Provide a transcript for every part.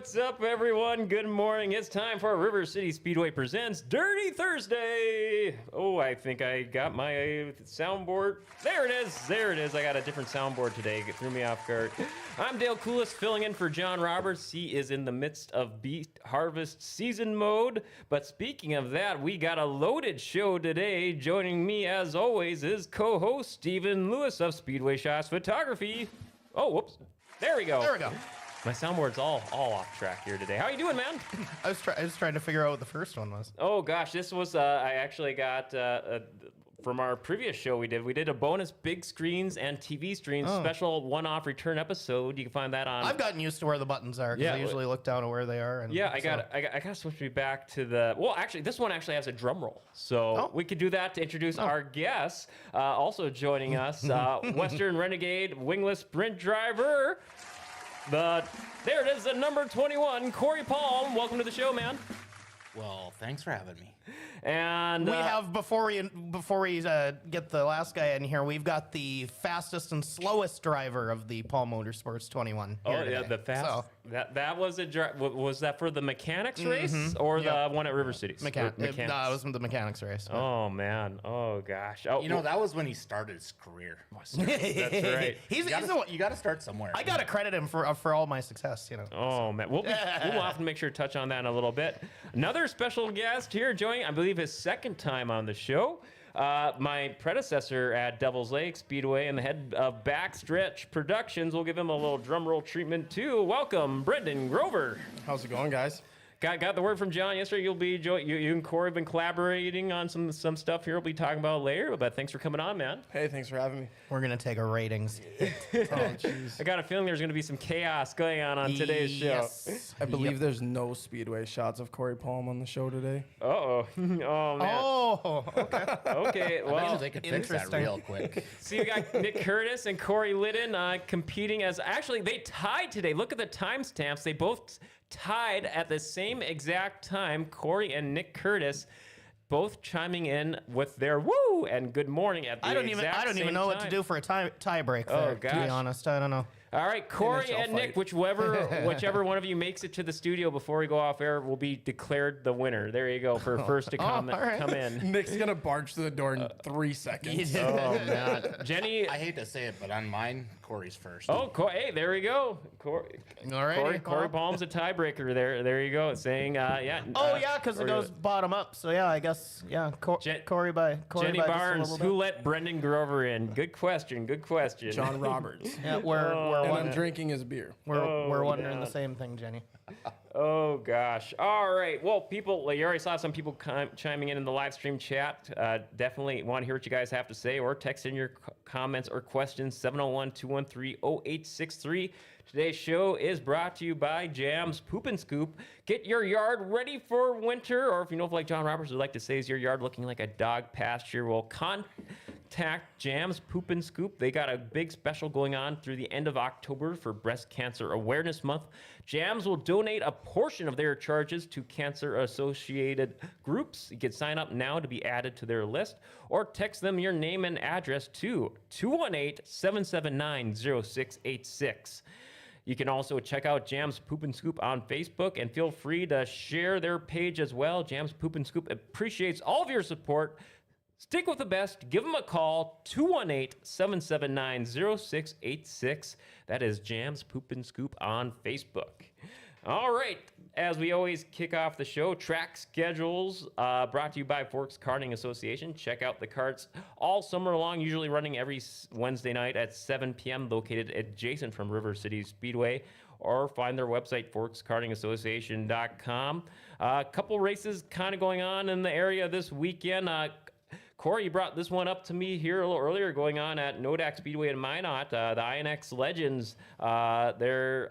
What's up, everyone? Good morning. It's time for River City Speedway Presents Dirty Thursday. Oh, I think I got my soundboard. There it is. There it is. I got a different soundboard today. It threw me off guard. I'm Dale Coulis, filling in for John Roberts. He is in the midst of beet harvest season mode. But speaking of that, we got a loaded show today. Joining me, as always, is co-host Stephen Lewis of Speedway Shots Photography. Oh, whoops. There we go. There we go. My soundboard's all off track here today. How you doing, man? I was trying to figure out what the first one was. Oh gosh, this was I actually got from our previous show we did a bonus big screens and TV screens special one-off return episode. You can find that on. I've gotten used to where the buttons are because I usually look down at where they are. And yeah, I got to switch me back to the. Well, actually, this one actually has a drum roll, so we could do that to introduce our guests. Also joining us, Western Renegade Wingless Sprint driver. There it is, the number 21, Cory Palm. Welcome to the show, man. Well, thanks for having me. And we have before we get the last guy in here, we've got the fastest and slowest driver of the Paul Motorsports 21. Oh yeah, today. the fast. So, that was was that for the mechanics race or the one at River Cities? No, it was the mechanics race. But. Oh man. Oh gosh. Oh, You know, that was when he started his career. that's right. He's You got to start somewhere. I got to credit him for all my success. You know. Oh man, we'll have to make sure to touch on that in a little bit. Another special guest here joining, I believe, his second time on the show. My predecessor at Devil's Lake Speedway and the head of Backstretch Productions. We'll give him a little drum roll treatment too. Welcome, Brendan Grover. How's it going, guys? Got the word from John yesterday. You'll be you and Cory have been collaborating on some stuff here. We'll be talking about later. But thanks for coming on, man. Hey, thanks for having me. We're gonna take a ratings. Oh, jeez. I got a feeling there's going to be some chaos going on today's show. Yes. I believe there's no Speedway shots of Cory Palm on the show today. Oh man. Oh, okay. Okay. I bet Well, you they could fix that interesting. real quick. see, we got Nick Curtis and Cory Liddon competing as actually they tied today. Look at the timestamps. They both tied at the same exact time. Cory and Nick Curtis both chiming in with their woo and good morning at the I don't even know what to do for a tie break there. To gosh. be honest, I don't know. All right, Cory NHL and Nick, fight. whichever one of you makes it to the studio before we go off air will be declared the winner. There you go for first to come all right. in. Nick's gonna barge through the door in 3 seconds. Oh man, Jenny. I hate to say it, but on mine, Cory's first. Oh, hey, there we go. Cory Palm's a tiebreaker. There you go. Saying, yeah. Oh yeah, because it goes bottom up. So yeah, I guess Cory Jenny by just a Barnes, little who bit. let Brendan Grover in? Good question. John Roberts. Yeah, we're And I'm drinking his beer. we're wondering man. the same thing, Jenny. Oh gosh. All right. Well, people, you already saw some people chiming in the live stream chat. Definitely want to hear what you guys have to say, or text in your comments or questions 701-213-0863. Today's show is brought to you by Jam's Poop and Scoop. Get your yard ready for winter, or if you know, like John Roberts would like to say, is your yard looking like a dog pasture? Well, contact Jam's Poop and Scoop. They got a big special going on through the end of October for Breast Cancer Awareness Month. Jams will donate a portion of their charges to cancer-associated groups. You can sign up now to be added to their list, or text them your name and address to 218-779-0686. You can also check out Jam's Poop and Scoop on Facebook, and feel free to share their page as well. Jam's Poop and Scoop appreciates all of your support. Stick with the best. Give them a call, 218-779-0686. That is Jam's Poop and Scoop on Facebook. All right, as we always kick off the show, track schedules brought to you by Forks Karting Association. Check out the karts all summer long, usually running every Wednesday night at 7 p.m., located adjacent from River City Speedway, or find their website, forkskartingassociation.com. A couple races kind of going on in the area this weekend. Cory, you brought this one up to me here a little earlier, going on at Nodak Speedway in Minot. The INX Legends, they're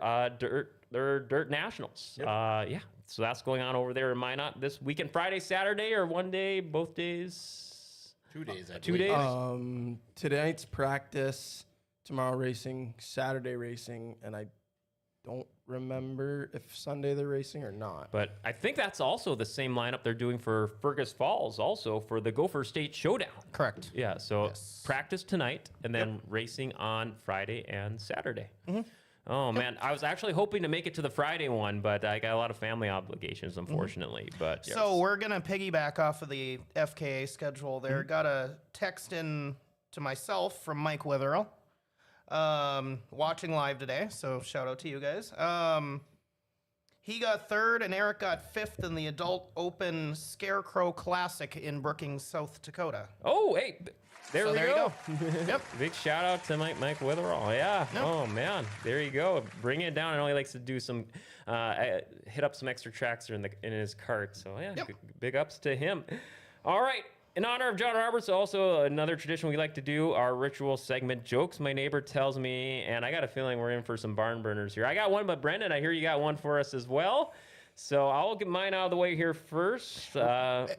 Dirt Nationals. Yep. So that's going on over there in Minot this weekend, Friday, Saturday, or one day, both days? 2 days, I 2 believe. days? Tonight's practice, tomorrow racing, Saturday racing, and I don't remember if Sunday they're racing or not. But I think that's also the same lineup they're doing for Fergus Falls, also for the Gopher State Showdown. Correct. Yeah, so practice tonight and then racing on Friday and Saturday. Oh man, I was actually hoping to make it to the Friday one, but I got a lot of family obligations, unfortunately. But yes. So we're gonna piggyback off of the FKA schedule. There, got a text in to myself from Mike Witherell, watching live today. So shout out to you guys. He got third, and Eric got fifth in the Adult Open Scarecrow Classic in Brookings, South Dakota. Oh, hey, there So we there you go. Yep. Big shout out to Mike Witherall. Yeah. Yep. Oh man, there you go. Bring it down. I know he likes to do some, hit up some extra tracks in his cart. So yeah, Yep. big ups to him. All right. In honor of John Roberts, also another tradition we like to do, our ritual segment, Jokes My Neighbor Tells Me, and I got a feeling we're in for some barn burners here. I got one, but Brendan, I hear you got one for us as well. So I'll get mine out of the way here first.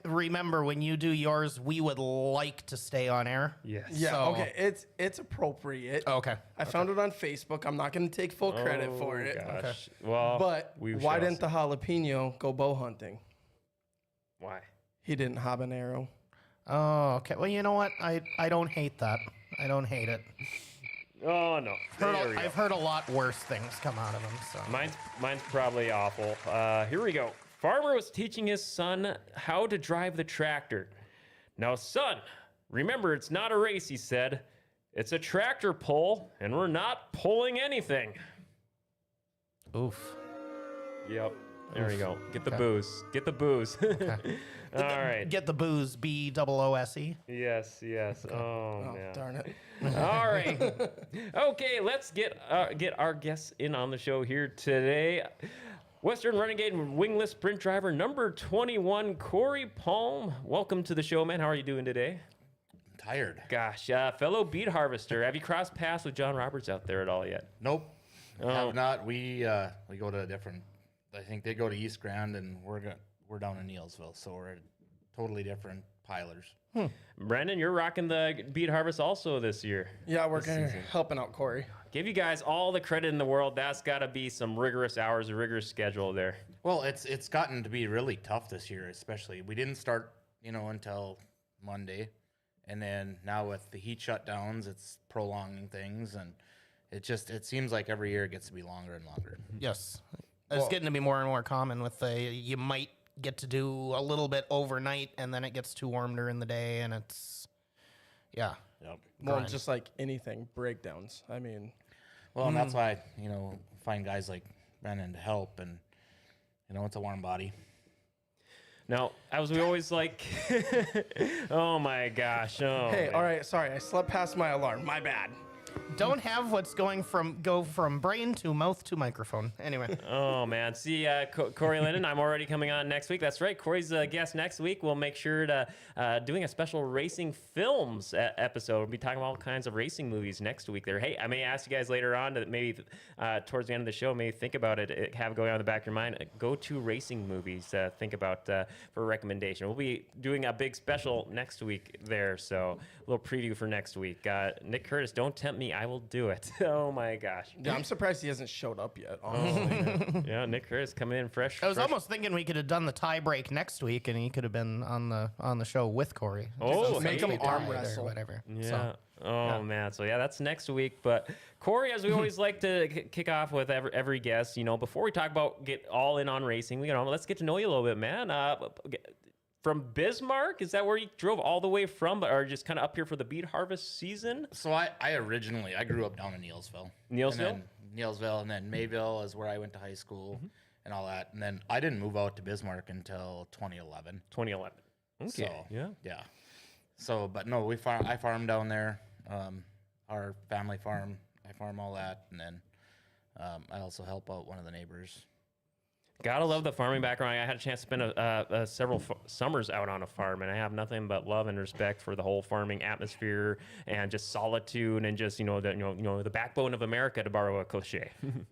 Remember, when you do yours, we would like to stay on air. Yes. Yeah, So- okay. It's appropriate. Okay. I found it on Facebook. I'm not going to take full credit for it. Gosh. Well, But we why shall didn't see. the jalapeno go bow hunting? Why? He didn't habanero. Oh, okay. Well, you know what? I don't hate that. I don't hate it. Oh no. There we go. I've heard a lot worse things come out of him. So Mine's probably awful. Here we go. Farmer was teaching his son how to drive the tractor. Now, son, remember it's not a race, he said. It's a tractor pull, and we're not pulling anything. oof. Yep. There we go. Get the booze. Get the booze. All right. Get the booze. BOOSE. Yes. Oh, Oh, man. darn it. All right. Okay, let's get our guests in on the show here today. Western Renegade Wingless Sprint Driver number 21, Cory Palm. Welcome to the show, man. How are you doing today? I'm tired. Gosh, fellow beet harvester. Have you crossed paths with John Roberts out there at all yet? Nope. Oh. Have not. We go to a different. I think they go to East Grand, and we're down in Neilsville, so we're totally different pilers. Brandon, you're rocking the beet harvest also this year. Yeah, we're going to helping out Cory. Give you guys all the credit in the world. That's got to be some rigorous hours, a rigorous schedule there. Well, it's gotten to be really tough this year, especially. We didn't start, until Monday, and then now with the heat shutdowns, it's prolonging things, and it seems like every year it gets to be longer and longer. Yes. It's getting to be more and more common with you might get to do a little bit overnight, and then it gets too warm during the day, and it's, yeah. Yep. Well, Grind. just like anything, breakdowns. I mean, Well, and that's why find guys like Brennan to help, and it's a warm body. Now, as we always like, oh my gosh. Oh, hey, man. all right, sorry. I slept past my alarm. My bad. Don't have what's go from brain to mouth to microphone. Anyway. Oh, man. See, Cory Linden, I'm already coming on next week. That's right. Cory's a guest next week. We'll make sure to doing a special racing films episode. We'll be talking about all kinds of racing movies next week there. Hey, I may ask you guys later on that maybe towards the end of the show, maybe think about it, have it going on in the back of your mind. Go to racing movies. Think about for a recommendation. We'll be doing a big special next week there. So a little preview for next week. Nick Curtis, don't tempt me. I will do it. Oh my gosh. Yeah, I'm surprised he hasn't showed up yet, honestly. Yeah, Nick Curtis coming in fresh. I was almost thinking we could have done the tie break next week, and he could have been on the show with Cory. Oh, Just make him tie arm or wrestle. whatever. Yeah. So, Oh man. So yeah, that's next week. But Cory, as we always like to kick off with every guest, before we talk about get all in on racing, let's get to know you a little bit, man. From Bismarck, is that where you drove all the way from, or just kind of up here for the beet harvest season? So I grew up down in Neilsville. Neilsville? And then Mayville is where I went to high school and all that. And then I didn't move out to Bismarck until 2011. 2011. Okay. So, yeah. So, but no, I farm down there. Our family farm. I farm all that, and then I also help out one of the neighbors. Gotta love the farming background. I had a chance to spend several summers out on a farm, and I have nothing but love and respect for the whole farming atmosphere and just solitude and just the backbone of America, to borrow a cliche.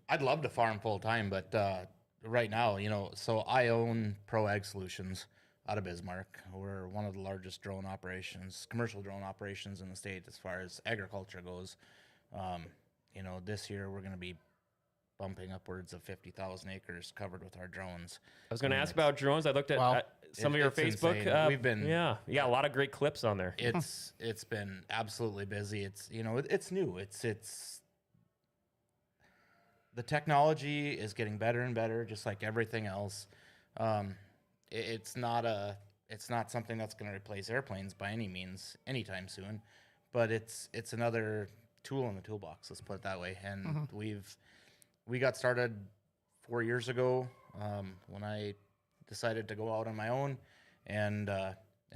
I'd love to farm full time, but right now, so I own Pro Ag Solutions out of Bismarck. We're one of the largest commercial drone operations in the state as far as agriculture goes. This year we're going to be bumping upwards of 50,000 acres covered with our drones. I was going to ask about drones. I looked at some of your it's Facebook. insane. We've been you got a lot of great clips on there. It's been absolutely busy. It's it's new. It's the technology is getting better and better, just like everything else. It's not something that's going to replace airplanes by any means anytime soon, but it's another tool in the toolbox. Let's put it that way. And we got started 4 years ago when I decided to go out on my own, and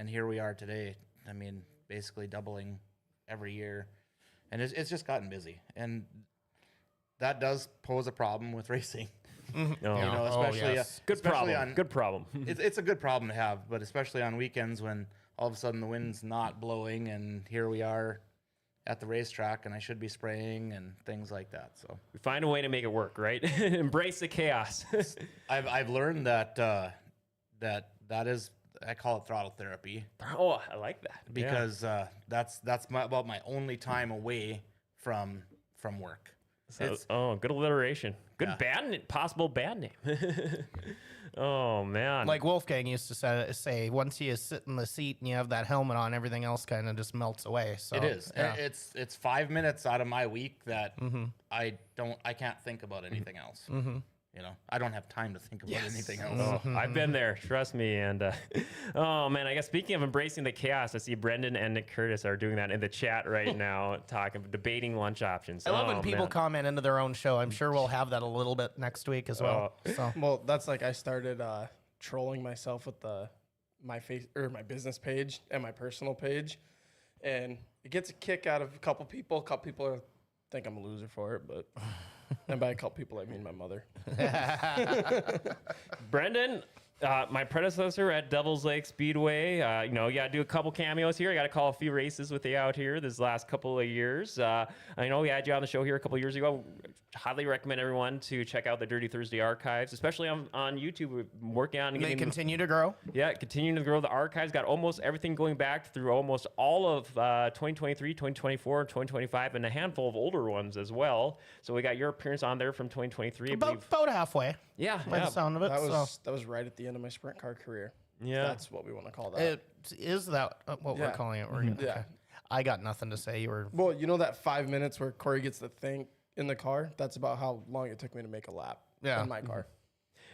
here we are today. I mean, basically doubling every year, and it's just gotten busy, and that does pose a problem with racing. Especially good problem. Good problem. It's a good problem to have, but especially on weekends when all of a sudden the wind's not blowing, and here we are at the racetrack, and I should be spraying and things like that. So We find a way to make it work, right? Embrace the chaos. I've learned that is, I call it throttle therapy, Oh, I like that. because that's about my only time away from work. So, good alliteration. Good possible bad name. Oh, man. Like Wolfgang used to say, once you sit in the seat and you have that helmet on, everything else kind of just melts away. So It is. yeah. It's 5 minutes out of my week that I can't think about anything else. I don't have time to think about anything else. Oh, I've been there, trust me. And oh man, I guess speaking of embracing the chaos, I see Brendan and Nick Curtis are doing that in the chat right now, debating lunch options. I love when people man. comment into their own show. I'm sure we'll have that a little bit next week as well. So Well, that's like I started trolling myself with my business page and my personal page, and it gets a kick out of a couple people. A couple people think I'm a loser for it, but and by a couple people I mean my mother. Brendan, my predecessor at Devil's Lake Speedway, you got to do a couple cameos here. I got to call a few races with you out here this last couple of years. I know we had you on the show here a couple of years ago. Highly recommend everyone to check out the Dirty Thursday archives, especially on YouTube. We're working on they getting continue to grow. Yeah, continuing to grow the archives. Got almost everything going back through almost all of 2023, 2024, 2025, and a handful of older ones as well. So we got your appearance on there from 2023. About halfway. Yeah, By the sound of it. That was right at the end of my sprint car career. Yeah. That's what we want to call that. It is that what we're Yeah. calling it. Yeah. Okay. I got nothing to say. You were Well, you know that 5 minutes where Cory gets to think in the car? That's about how long it took me to make a lap in my car.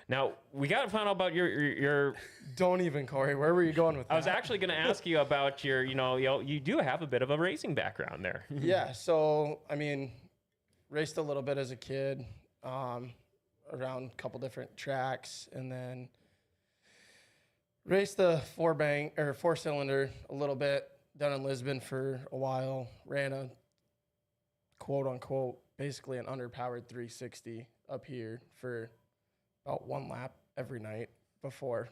Now we got to find out about your. Don't even, Cory. Where were you going with that? I was actually going to ask you about your. You do have a bit of a racing background there. Yeah, so, I mean, raced a little bit as a kid around a couple different tracks, and then raced the four-cylinder a little bit down in Lisbon for a while. Ran a quote-unquote, basically an underpowered 360 up here for about one lap every night before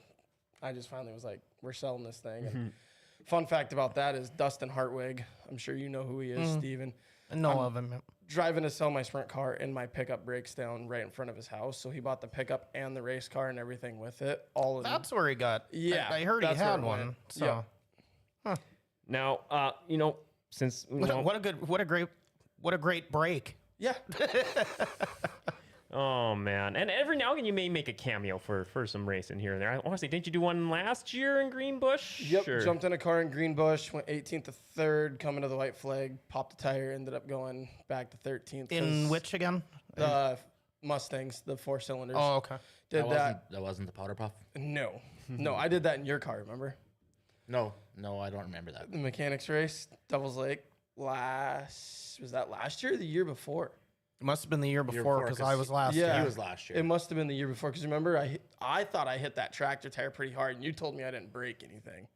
I just finally was like, we're selling this thing. And fun fact about that is Dustin Hartwig. I'm sure you know who he is, Steven. I know of him. Driving to sell my sprint car, and my pickup breaks down right in front of his house. So he bought the pickup and the race car and everything with it. That's where he got. Yeah, I heard he that's where had it one. went. So Yeah. Now, since what a great break. Yeah. Oh man! And every now and then you may make a cameo for some racing here and there. I want to say, didn't you do one last year in Greenbush? Yep. Sure. Jumped in a car in Greenbush, went 18th to 3rd, coming to the white flag, popped a tire, ended up going back to 13th. In which again? The Mustangs, the 4-cylinders. Oh, okay. Did that? That wasn't the powder puff. No. No, I did that in your car, remember? No, I don't remember that. The mechanics race, Devil's Lake, was that last year or the year before? It must have been the year before before, because 'cause I was last yeah. year. He was last year. It must have been the year before, because remember, I thought I hit that tractor tire pretty hard, and you told me I didn't break anything.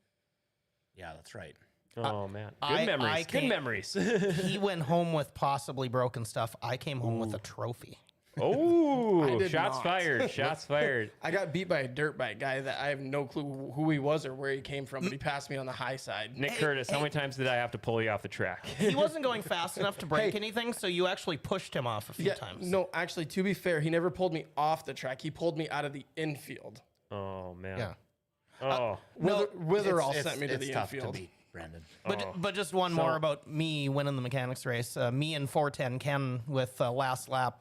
Yeah, that's right. Oh man, good I memories. Good can't- memories. He went home with possibly broken stuff. I came home with a trophy. Oh, I did shots not. fired! Shots fired! I got beat by a dirt bike guy that I have no clue who he was or where he came from, but he passed me on the high side. Nick Curtis, how many times did I have to pull you off the track? He wasn't going fast enough to break Hey. anything, so you actually pushed him off a few times. No, actually, to be fair, he never pulled me off the track. He pulled me out of the infield. Oh man. Yeah. Oh. Witherall sent me to it's the tough infield. to beat, Brandon. But just one more about me winning the mechanics race. Me and 410 Ken with last lap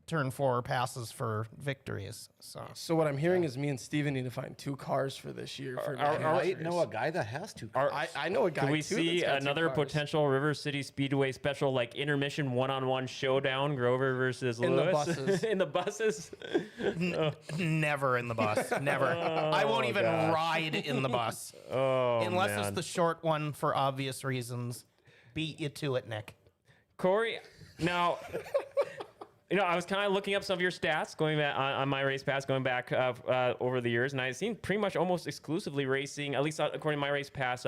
turn 4 passes for victories. So what I'm hearing is me and Steven need to find 2 cars for this year. For I know a guy that has 2 cars. I know a guy. Can we too see that's got 2 another cars. potential River City Speedway special, like intermission one-on-one showdown, Grover versus In the Lewis? buses. In the buses? Never in the bus. Never. I won't even gosh. ride in the bus. Unless Unless it's the short one for obvious reasons. Beat you to it, Nick. Cory, now, I was kind of looking up some of your stats going back on my race pass, going back over the years, and I've seen pretty much almost exclusively racing, at least according to my race pass,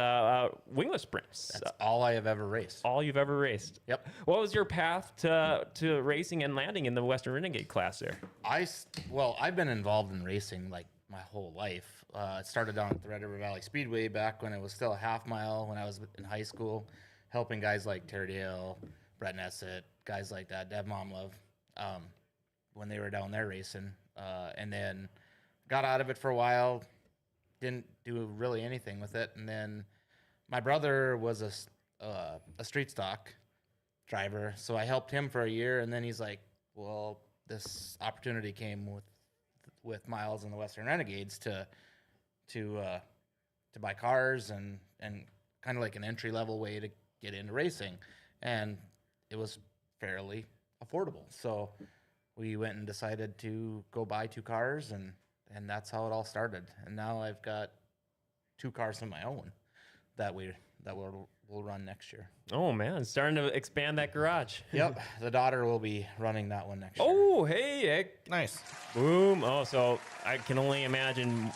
wingless sprints. That's all I have ever raced. All you've ever raced. Yep. What was your path to racing and landing in the Western Renegade class there? I've been involved in racing like my whole life. It started down at the Red River Valley Speedway back when it was still a half mile when I was in high school, helping guys like Terry Dale, Brett Nessett, guys like that, Dev Momlove, when they were down there racing. And then got out of it for a while, didn't do really anything with it. And then my brother was a street stock driver, so I helped him for a year. And then he's like, well, this opportunity came with Miles and the Western Renegades to buy cars and kind of like an entry-level way to get into racing. And it was fairly affordable. So we went and decided to go buy 2 cars, and that's how it all started. And now I've got 2 cars of my own that we'll run next year. Oh man, starting to expand that garage. Yep, the daughter will be running that one next year. Oh, hey, Nice. boom. Oh, so I can only imagine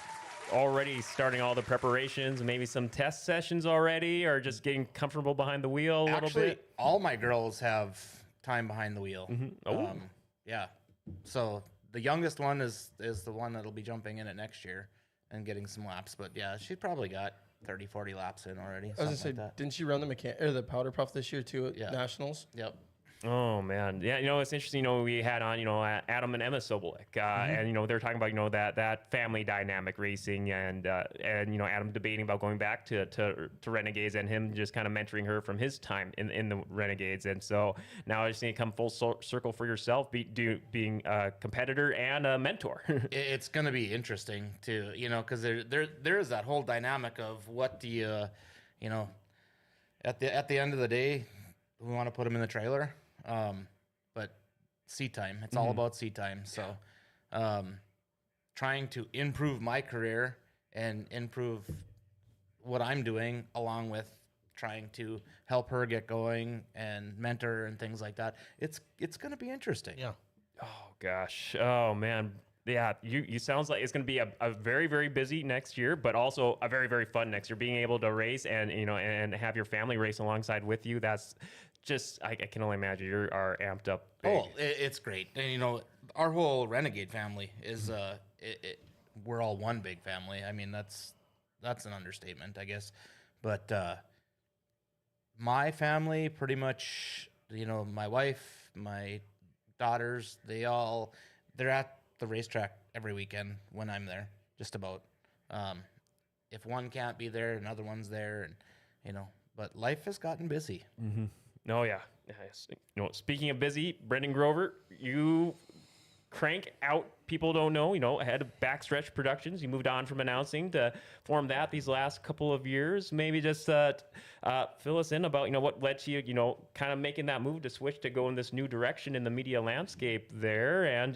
already starting all the preparations, maybe some test sessions already, or just getting comfortable behind the wheel a little Actually, bit. all my girls have time behind the wheel. Oh. Yeah. So the youngest one is the one that'll be jumping in it next year and getting some laps. But yeah, she's probably got 30, 40 laps in already. I was gonna say, like that. didn't she run the powder puff this year too at Yeah. Nationals? Yep. Oh man, yeah. It's interesting. We had on Adam and Emma Sobolik, and they're talking about that family dynamic racing, and Adam debating about going back to Renegades, and him just kind of mentoring her from his time in the Renegades, and so now I just need to come full circle for yourself, being a competitor and a mentor. It's going to be interesting too, because there is that whole dynamic of what do you, at the end of the day, we want to put them in the trailer. But seat time, it's all about seat time. So, trying to improve my career and improve what I'm doing, along with trying to help her get going and mentor and things like that. It's going to be interesting. Yeah. Oh gosh. Oh man. Yeah. You sounds like it's going to be a very, very busy next year, but also a very, very fun next year. Being able to race and and have your family race alongside with you. That's just I can only imagine you are amped up. Big. Oh, it's great. And our whole Renegade family is we're all one big family. I mean, that's an understatement, I guess. But my family pretty much, my wife, my daughters, they're at the racetrack every weekend when I'm there, just about. If one can't be there, another one's there, and but life has gotten busy. Mm-hmm. Oh yeah. Yes. Speaking of busy, Brendan Grover, you crank out. People don't know, ahead of Backstretch Productions. You moved on from announcing to form that these last couple of years. Maybe just fill us in about, what led to you, kind of making that move to switch to go in this new direction in the media landscape there. And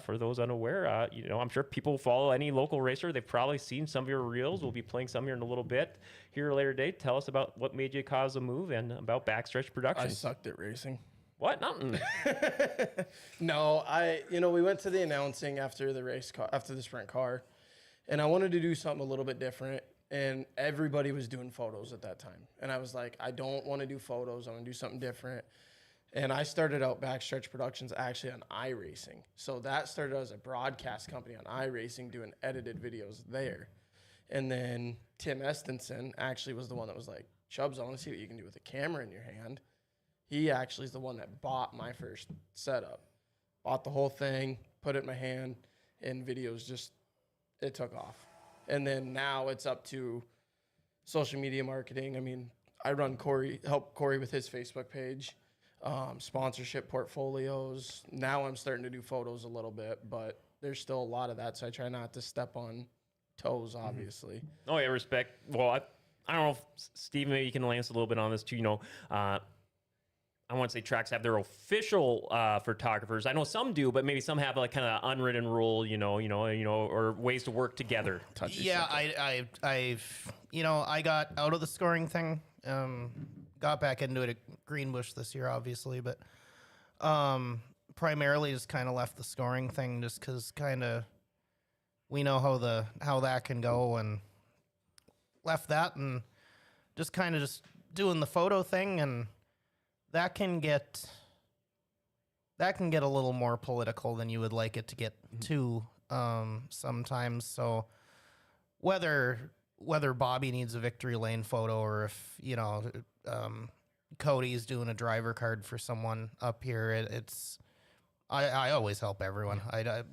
for those unaware, I'm sure people follow any local racer. They've probably seen some of your reels. We'll be playing some here in a little bit here later today. Tell us about what made you cause a move and about Backstretch I Productions. sucked at racing. What? Nothing. No, we went to the announcing after the sprint car, and I wanted to do something a little bit different, and everybody was doing photos at that time. And I was like, I don't want to do photos. I want to do something different. And I started out Backstretch Productions actually on iRacing. So that started as a broadcast company on iRacing doing edited videos there. And then Tim Estenson actually was the one that was like, Chubbs, I want to see what you can do with a camera in your hand. He actually is the one that bought my first setup. Bought the whole thing, put it in my hand, and videos it took off. And then now it's up to social media marketing. I mean, I help Cory with his Facebook page. sponsorship portfolios. Now I'm starting to do photos a little bit, but there's still a lot of that, so I try not to step on toes, obviously. Oh yeah, respect. Well, I don't know if Steve, maybe you can lance a little bit on this too. I want to say tracks have their official photographers. I know some do, but maybe some have like kind of unwritten rule, or ways to work together. Yeah, I got out of the scoring thing. Got back into it at Greenbush this year, obviously, but primarily just kind of left the scoring thing just because kind of we know how that can go, and left that and just kind of just doing the photo thing, and that can get a little more political than you would like it to get to sometimes. So whether Bobby needs a victory lane photo, or if Cody's doing a driver card for someone up here, I always help everyone.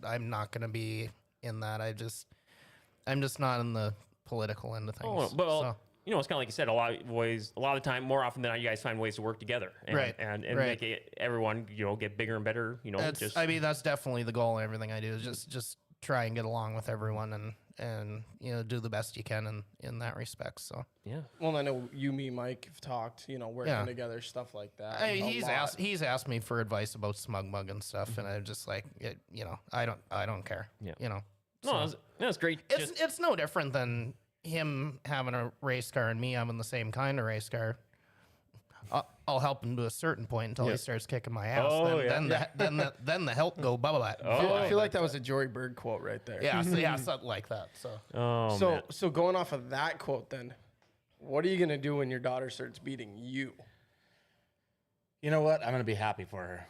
I'm not going to be in that. I'm just not in the political end of things. Oh, well, it's kind of like you said, a lot of the time, more often than not, you guys find ways to work together, and, Right. and Right. make everyone, get bigger and better. That's definitely the goal in everything I do, is just try and get along with everyone and do the best you can in that respect. So yeah. Well, I know you, me, Mike have talked, working together, stuff like that. he's asked me for advice about smug mug and stuff, and I'm just like, I don't care. Yeah. So That's great. it's no different than him having a race car and me having the same kind of race car. I'll help him to a certain point until he starts kicking my ass. Oh, Then the help go blah blah blah. I feel like that was a Jory Bird quote right there. Yeah, something like that. So Man. So going off of that quote, then, what are you gonna do when your daughter starts beating you? You know what? I'm going to be happy for her,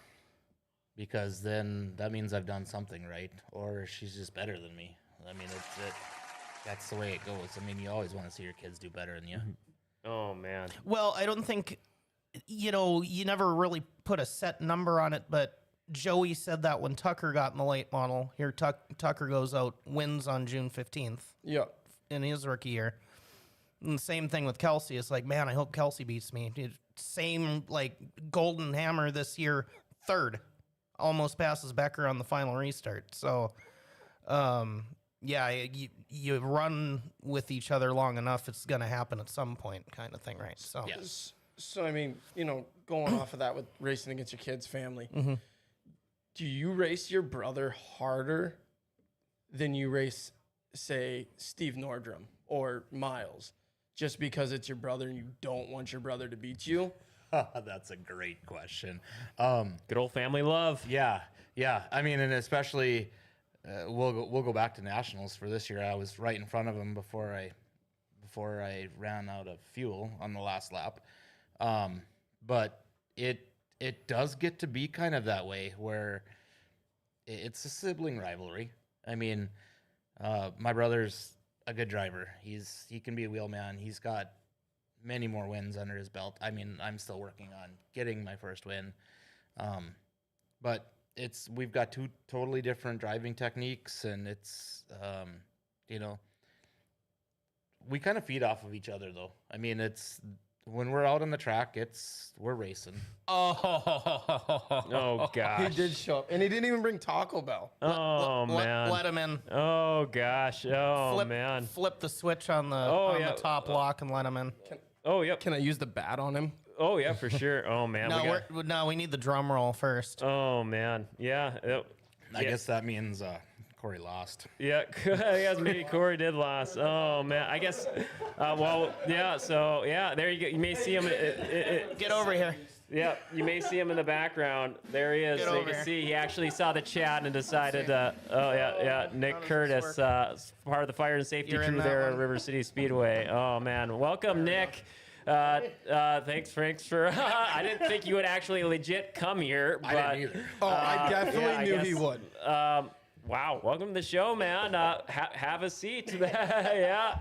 because then that means I've done something right, or she's just better than me. I mean, that's the way it goes. I mean, you always want to see your kids do better than you. Oh man. well, I don't think you never really put a set number on it, but Joey said that when Tucker got in the late model. Here, Tucker goes out, wins on June 15th Yeah. in his rookie year. And the same thing with Kelsey. It's like, man, I hope Kelsey beats me. Same, like, golden hammer this year, third. Almost passes Becker on the final restart. So, you run with each other long enough, it's going to happen at some point, kind of thing, right? So, Yes. So, I mean, going off of that with racing against your kids' family, do you race your brother harder than you race, say, Steve Nordrum or Miles, just because it's your brother and you don't want your brother to beat you? That's a great question. Good old family love. Yeah. I mean, and especially we'll go back to nationals for this year. I was right in front of him before I ran out of fuel on the last lap. But it does get to be kind of that way, where it's a sibling rivalry. I mean, my brother's a good driver. He can be a wheelman. He's got many more wins under his belt. I mean, I'm still working on getting my first win. But we've got two totally different driving techniques, and it's we kind of feed off of each other, though. I mean, when we're out on the track, we're racing. Oh gosh. He did show up, and he didn't even bring Taco Bell. Man. let him in. Oh gosh. Oh man. Flip the switch on the top lock and let him in. Oh yep. Can I use the bat on him? Oh yeah, for sure. Oh man. No, we need the drum roll first. Oh man. Yeah. I guess that means Cory lost. Yeah, I guess maybe Cory did lose. Oh man, I guess. So there you go. You may see him. Get over here. Yeah, you may see him in the background. There he is. Get So you over can here. see he actually saw the chat and decided. Nick does Curtis, this work? part of the fire and safety You're in crew that there at one? River City Speedway. Oh man, welcome Nick. Thanks for. I didn't think you would actually legit come here. But, I didn't either. Oh, I definitely I knew guess, he would. Wow, welcome to the show, man. Have a seat. Yeah.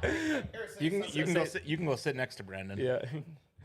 You can go sit next to Brandon. Yeah.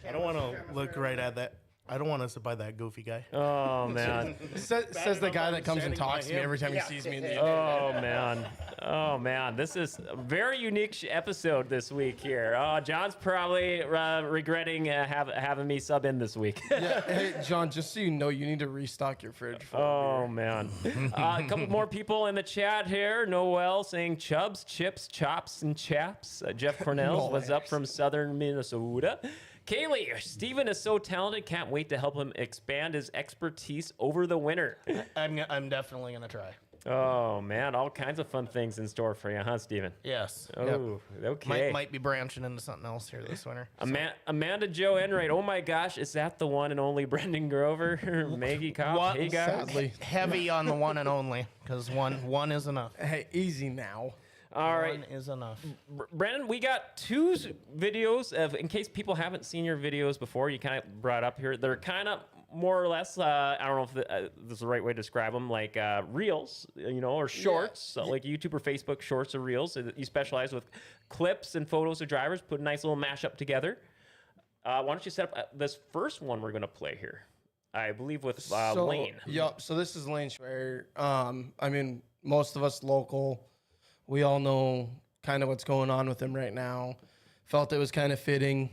I don't want to look right at that. I don't want to sit by that goofy guy. Oh man. Says the guy that comes and standing by talks to me him. every time he sees me in the Oh man. Oh man. This is a very unique episode this week here. Oh, John's probably regretting having me sub in this week. Yeah, hey, John, just so you know, you need to restock your fridge. For Oh man. A couple more people in the chat here. Noel saying chubs, chips, chops, and chaps. Jeff Cornell was up from southern Minnesota. Kaylee, Steven is so talented. Can't wait to help him expand his expertise over the winter. I'm definitely gonna try. Oh man, all kinds of fun things in store for you, huh, Steven? Yes. Oh, okay. Might be branching into something else here this winter. Amanda Joe Enright. Oh my gosh, is that the one and only Brendan Grover? Maggie Kopp. What? Hey guys. Sadly. Heavy on the one and only, because one is enough. Hey, easy now. All right. One is enough. Brandon, we got two videos of, in case people haven't seen your videos before, you kind of brought up here. They're kind of more or less, I don't know if this is the right way to describe them, like reels, or shorts, like YouTube or Facebook shorts or reels. You specialize with clips and photos of drivers, put a nice little mashup together. Why don't you set up this first one we're going to play here? I believe with Lane. Yep. So this is Lane Schwer. I mean, most of us local, we all know kind of what's going on with him right now. Felt it was kind of fitting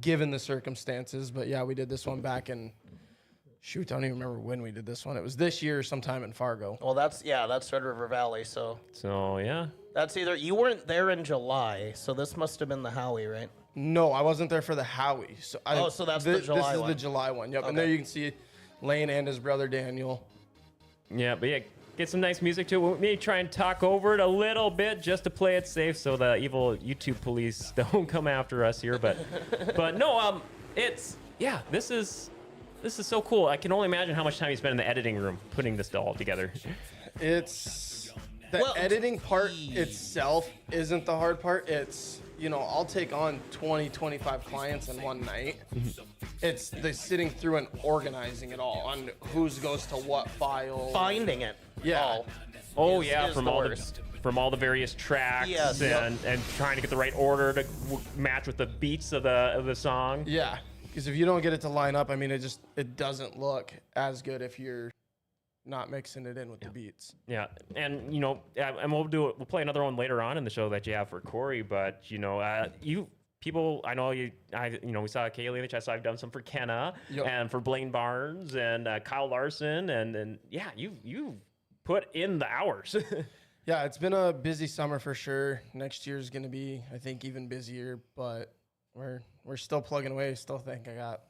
given the circumstances. But yeah, we did this one back in, shoot, I don't even remember when we did this one. It was this year sometime in Fargo. Well, that's Red River Valley. So Yeah. that's either you weren't there in July, so this must have been the Howie, right? No, I wasn't there for the Howie. So So that's the July This is one. the July one. Yep. And Okay. there you can see Lane and his brother Daniel. Yeah, but yeah, get some nice music to it. We may try and talk over it a little bit just to play it safe so the evil YouTube police don't come after us here. But no, this is so cool. I can only imagine how much time you spend in the editing room putting this all together. It's the editing part itself isn't the hard part. It's, I'll take on 20, 25 clients in one night. It's the sitting through and organizing it all on whose goes to what file. Finding it. Yeah. Is From the all worst. from all the various tracks Yes. and trying to get the right order to match with the beats of the song. Yeah. Because if you don't get it to line up, I mean, it doesn't look as good if you're not mixing it in with the beats. Yeah, and and we'll play another one later on in the show that you have for Cory. But you people, I know we saw Kaylee in the chat. So I've done some for Kenna and for Blaine Barnes and Kyle Larson, and yeah, you put in the hours. Yeah, it's been a busy summer for sure. Next year's gonna be, I think, even busier. But we're still plugging away. Still think I got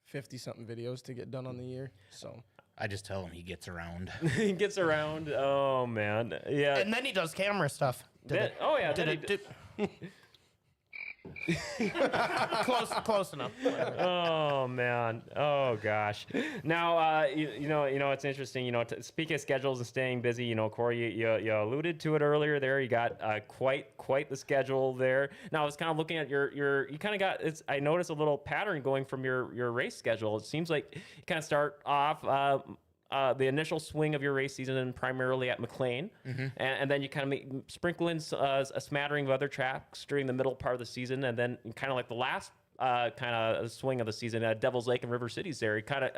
50 something videos to get done on the year. So. I just tell him he gets around. He gets around. Oh man, yeah. And then he does camera stuff. Close enough. Oh man. Oh gosh. Now, it's interesting. Speaking of schedules and staying busy, Cory, you alluded to it earlier. There, you got quite the schedule there. Now, I was kind of looking at you kind of got. I noticed a little pattern going from your race schedule. It seems like you kind of start off. The initial swing of your race season and primarily at McLean, and then you kind of sprinkle in a smattering of other tracks during the middle part of the season, and then kind of like the last kind of swing of the season at Devil's Lake and River Cities there. Kind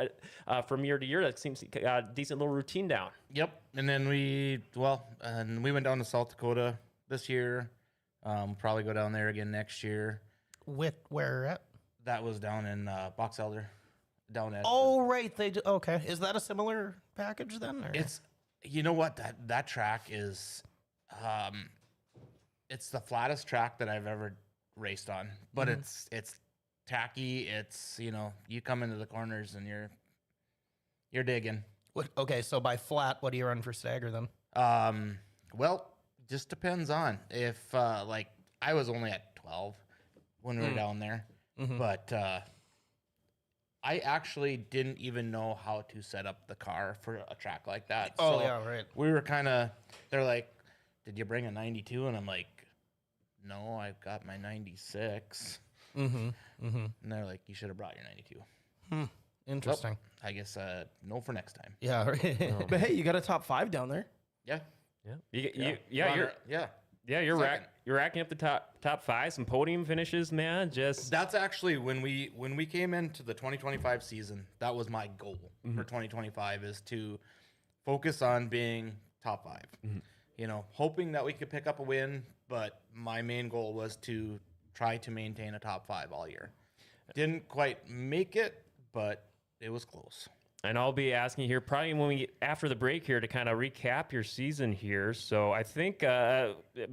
of from year to year, that seems a decent little routine down. Yep, and then we went down to South Dakota this year. Probably go down there again next year. Where at? That was down in Box Elder. Down at Right, they do. Okay, is that a similar package then? Or? It's what that track is. It's the flattest track that I've ever raced on, but it's tacky. It's you come into the corners and you're digging. Okay, so by flat, what do you run for stagger then? Well, just depends on if I was only at 12 when we were down there, but. I actually didn't even know how to set up the car for a track like that. Oh, yeah, right. We were they're like, did you bring a 92? And I'm like, no, I've got my 96. And they're like, you should have brought your 92. Interesting. Well, I guess no for next time. Yeah, right. But hey, you got a top 5 down there. Yeah. Yeah. Yeah, you're Second. you're racking up the top 5, some podium finishes, man. Just That's actually when we came into the 2025 season, that was my goal for 2025 is to focus on being top 5. You know, hoping that we could pick up a win, but my main goal was to try to maintain a top 5 all year. Didn't quite make it, but it was close. And I'll be asking you here probably when we get after the break here to kind of recap your season here. So I think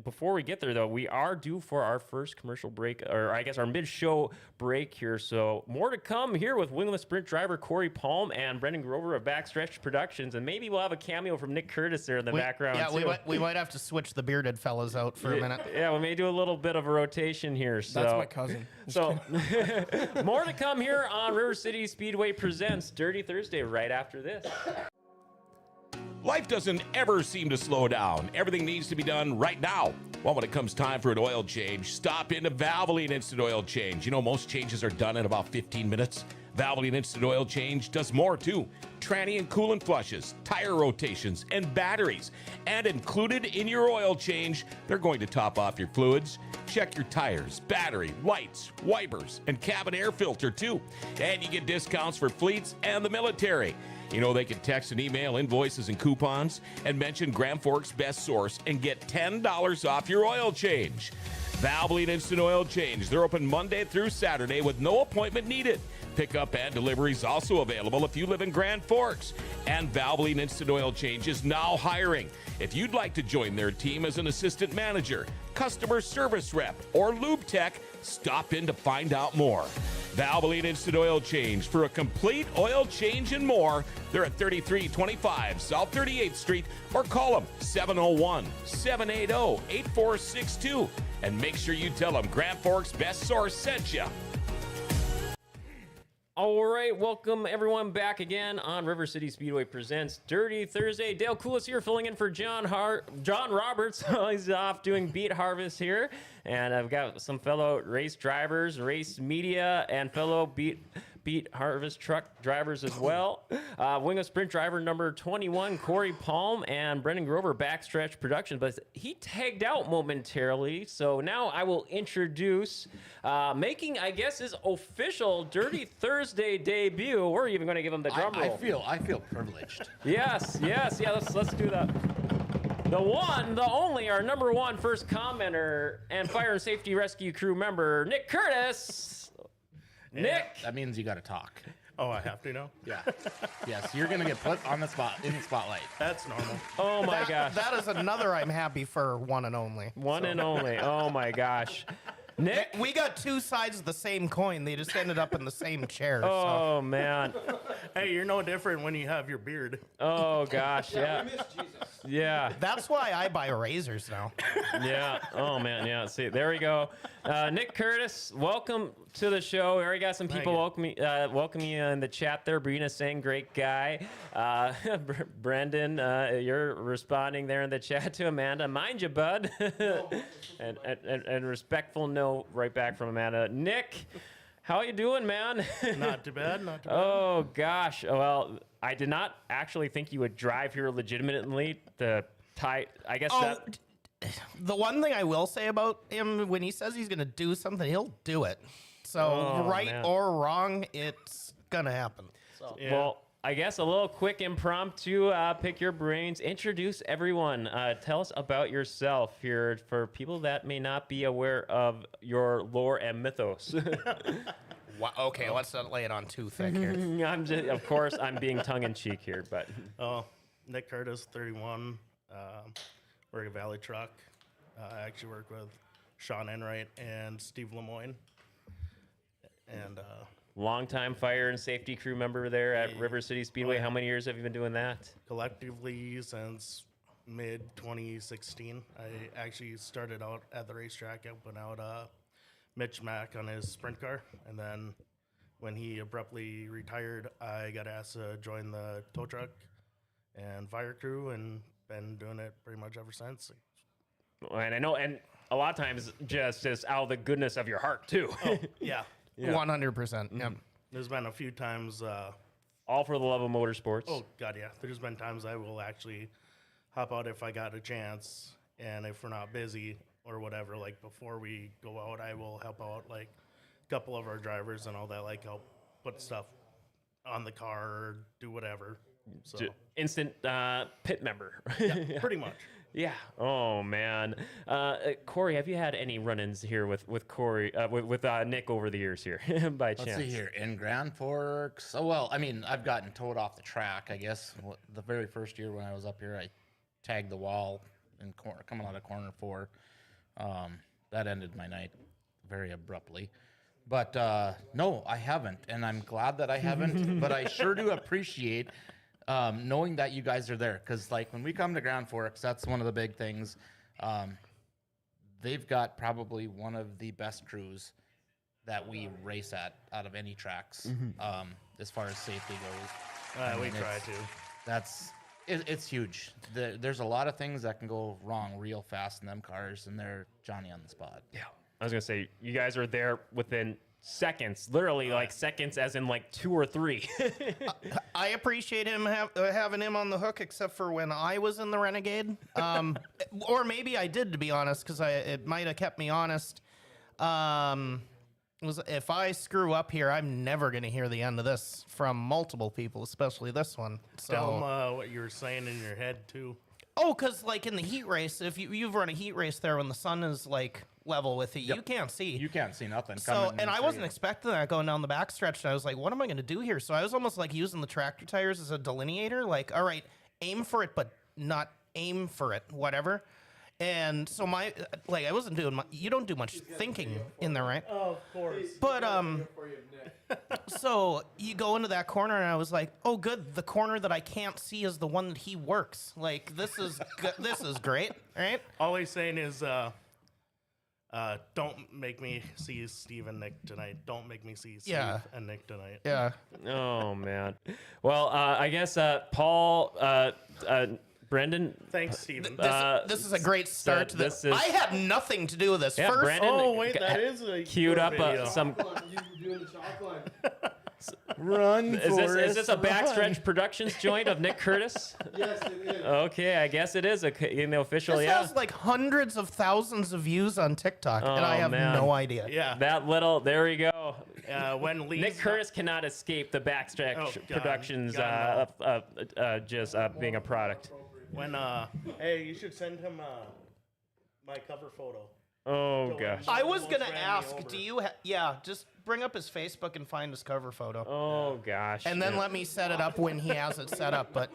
before we get there, though, we are due for our first commercial break, or I guess our mid-show break here. So more to come here with Wingless Sprint driver Cory Palm and Brendan Grover of Backstretch Productions. And maybe we'll have a cameo from Nick Curtis there in the background, Yeah, too. we might have to switch the bearded fellas out for a minute. Yeah, we may do a little bit of a rotation here. So. That's my cousin. So, more to come here on River City Speedway Presents Dirty Thursday right after this. Life doesn't ever seem to slow down. Everything needs to be done right now. Well, when it comes time for an oil change, stop into Valvoline Instant Oil Change. You know, most changes are done in about 15 minutes. Valvoline Instant Oil Change does more too. Tranny and coolant flushes, tire rotations, and batteries. And included in your oil change, they're going to top off your fluids. Check your tires, battery, lights, wipers, and cabin air filter too. And you get discounts for fleets and the military. You know, they can text and email invoices and coupons and mention Grand Forks Best Source and get $10 off your oil change. Valvoline Instant Oil Change. They're open Monday through Saturday with no appointment needed. Pickup and delivery is also available if you live in Grand Forks. And Valvoline Instant Oil Change is now hiring. If you'd like to join their team as an assistant manager, customer service rep, or lube tech, stop in to find out more. Valvoline Instant Oil Change for a complete oil change and more. They're at 3325 South 38th Street or call them 701-780-8462. And make sure you tell them Grand Forks Best Source sent you. All right, welcome everyone back again on River City Speedway Presents Dirty Thursday. Dale Coolis here filling in for John Roberts. He's off doing beet harvest here. And I've got some fellow race drivers, race media, and fellow beet harvest truck drivers as well. Wingless Sprint driver number 21, Cory Palm, and Brendan Grover, Backstretch Productions. But he tagged out momentarily, so now I will introduce, making, I guess, his official Dirty Thursday debut. We're even going to give him the drum roll. I feel privileged. Yes. Yeah, let's do that. The one, the only, our number 1 first commenter and fire and safety rescue crew member, Nick Curtis. Yeah. Nick. That means you got to talk. Oh, I have to now? Yeah. Yes, you're gonna get put on the spot in the spotlight. That's normal. Oh my gosh. That is another I'm happy for one and only. One and only. Oh my gosh. Nick. We got two sides of the same coin. They just ended up in the same chair. Oh man. Hey, you're no different when you have your beard. Oh gosh. Yeah. Yeah. That's why I buy razors now. Yeah. Oh man. Yeah. See, there we go. Nick Curtis, welcome to the show. We already got some people welcome you in the chat there. Brina saying, great guy. Brendan, you're responding there in the chat to Amanda. Mind you, bud. and respectful no right back from Amanda. Nick, how you doing, man? Not too bad, not too bad. Oh gosh. Well, I did not actually think you would drive here legitimately. The tie. I guess that. The one thing I will say about him, when he says he's going to do something, he'll do it. So, right man. or wrong, it's going to happen. So. Yeah. Well, I guess a little quick impromptu pick your brains. Introduce everyone. Tell us about yourself here for people that may not be aware of your lore and mythos. Wow, okay, let's not lay it on too thick here. Of course, I'm being tongue-in-cheek here, but Oh, Nick Curtis, 31. Work at Valley Truck. I actually work with Sean Enright and Steve Lemoyne. And longtime fire and safety crew member there at River City Speedway. How many years have you been doing that? collectively since mid-2016. I actually started out at the racetrack, helping out Mitch Mack on his sprint car. And then when he abruptly retired, I got asked to join the tow truck and fire crew, and been doing it pretty much ever since. And I know, and a lot of times just out of the goodness of your heart, too. Oh, yeah. 100%. Yep. There's been a few times, All for the love of motorsports. oh, God, yeah. There's been times I will actually hop out if I got a chance, and if we're not busy, or whatever, like before we go out, I will help out like a couple of our drivers and all that, like help put stuff on the car or do whatever. So Instant pit member. yeah, pretty much. Yeah. Oh man. Cory, have you had any run-ins here with Cory with Nick over the years here by chance? Let's see here in Grand Forks. Oh well, I mean, I've gotten towed off the track. I guess the very first year when I was up here, I tagged the wall in coming out of corner 4. That ended my night very abruptly. But no, I haven't, and I'm glad that I haven't. But I sure do appreciate knowing that you guys are there, because like when we come to Grand Forks, that's one of the big things. They've got probably one of the best crews that we race at out of any tracks, as far as safety goes. We try to. It's huge. There's a lot of things that can go wrong real fast in them cars, and they're Johnny on the spot. Yeah. I was gonna say you guys are there within seconds, literally like seconds, as in like 2 or 3. I appreciate him having him on the hook, except for when I was in the Renegade, or maybe I did, to be honest, because it might have kept me honest. If I screw up here, I'm never going to hear the end of this from multiple people, especially this one. So, Tell them what you were saying in your head too. oh, because like in the heat race, if you've run a heat race there when the sun is like level with it, you can't see. You can't see nothing. So, and I wasn't expecting that going down the backstretch. And I was like, what am I going to do here? So I was almost like using the tractor tires as a delineator. Like, all right, aim for it, but not aim for it, whatever. And so I wasn't doing you don't do much thinking in there, right? Oh, of course. But, so you go into that corner and I was like, oh, good. The corner that I can't see is the one that he works. Like, this is this is great, right? All he's saying is, don't make me see Steve and Nick tonight. Don't make me see Steve and Nick tonight. Yeah. Oh man. Well, I guess Paul, Brendan. Thanks, Steven. This is a great start to this. I had nothing to do with this. Yeah, First, Brendan, Oh, wait, that is a queued up video. some. You doing the chalk line? Run. Is this a Backstretch Productions joint of Nick Curtis? Yes, it is. Okay, I guess it is in the official. this Yeah. has like hundreds of thousands of views on TikTok, and I Oh, have man. no idea. Yeah. That little. There we go. When Lee's Nick Curtis cannot escape the Backstretch Oh, God. Productions God, just being a product. When hey, you should send him my cover photo. Oh gosh. I was gonna Almost ran me ask, over. do you? Just bring up his Facebook and find his cover photo, Oh gosh. and then let me set it up when he has it set up. But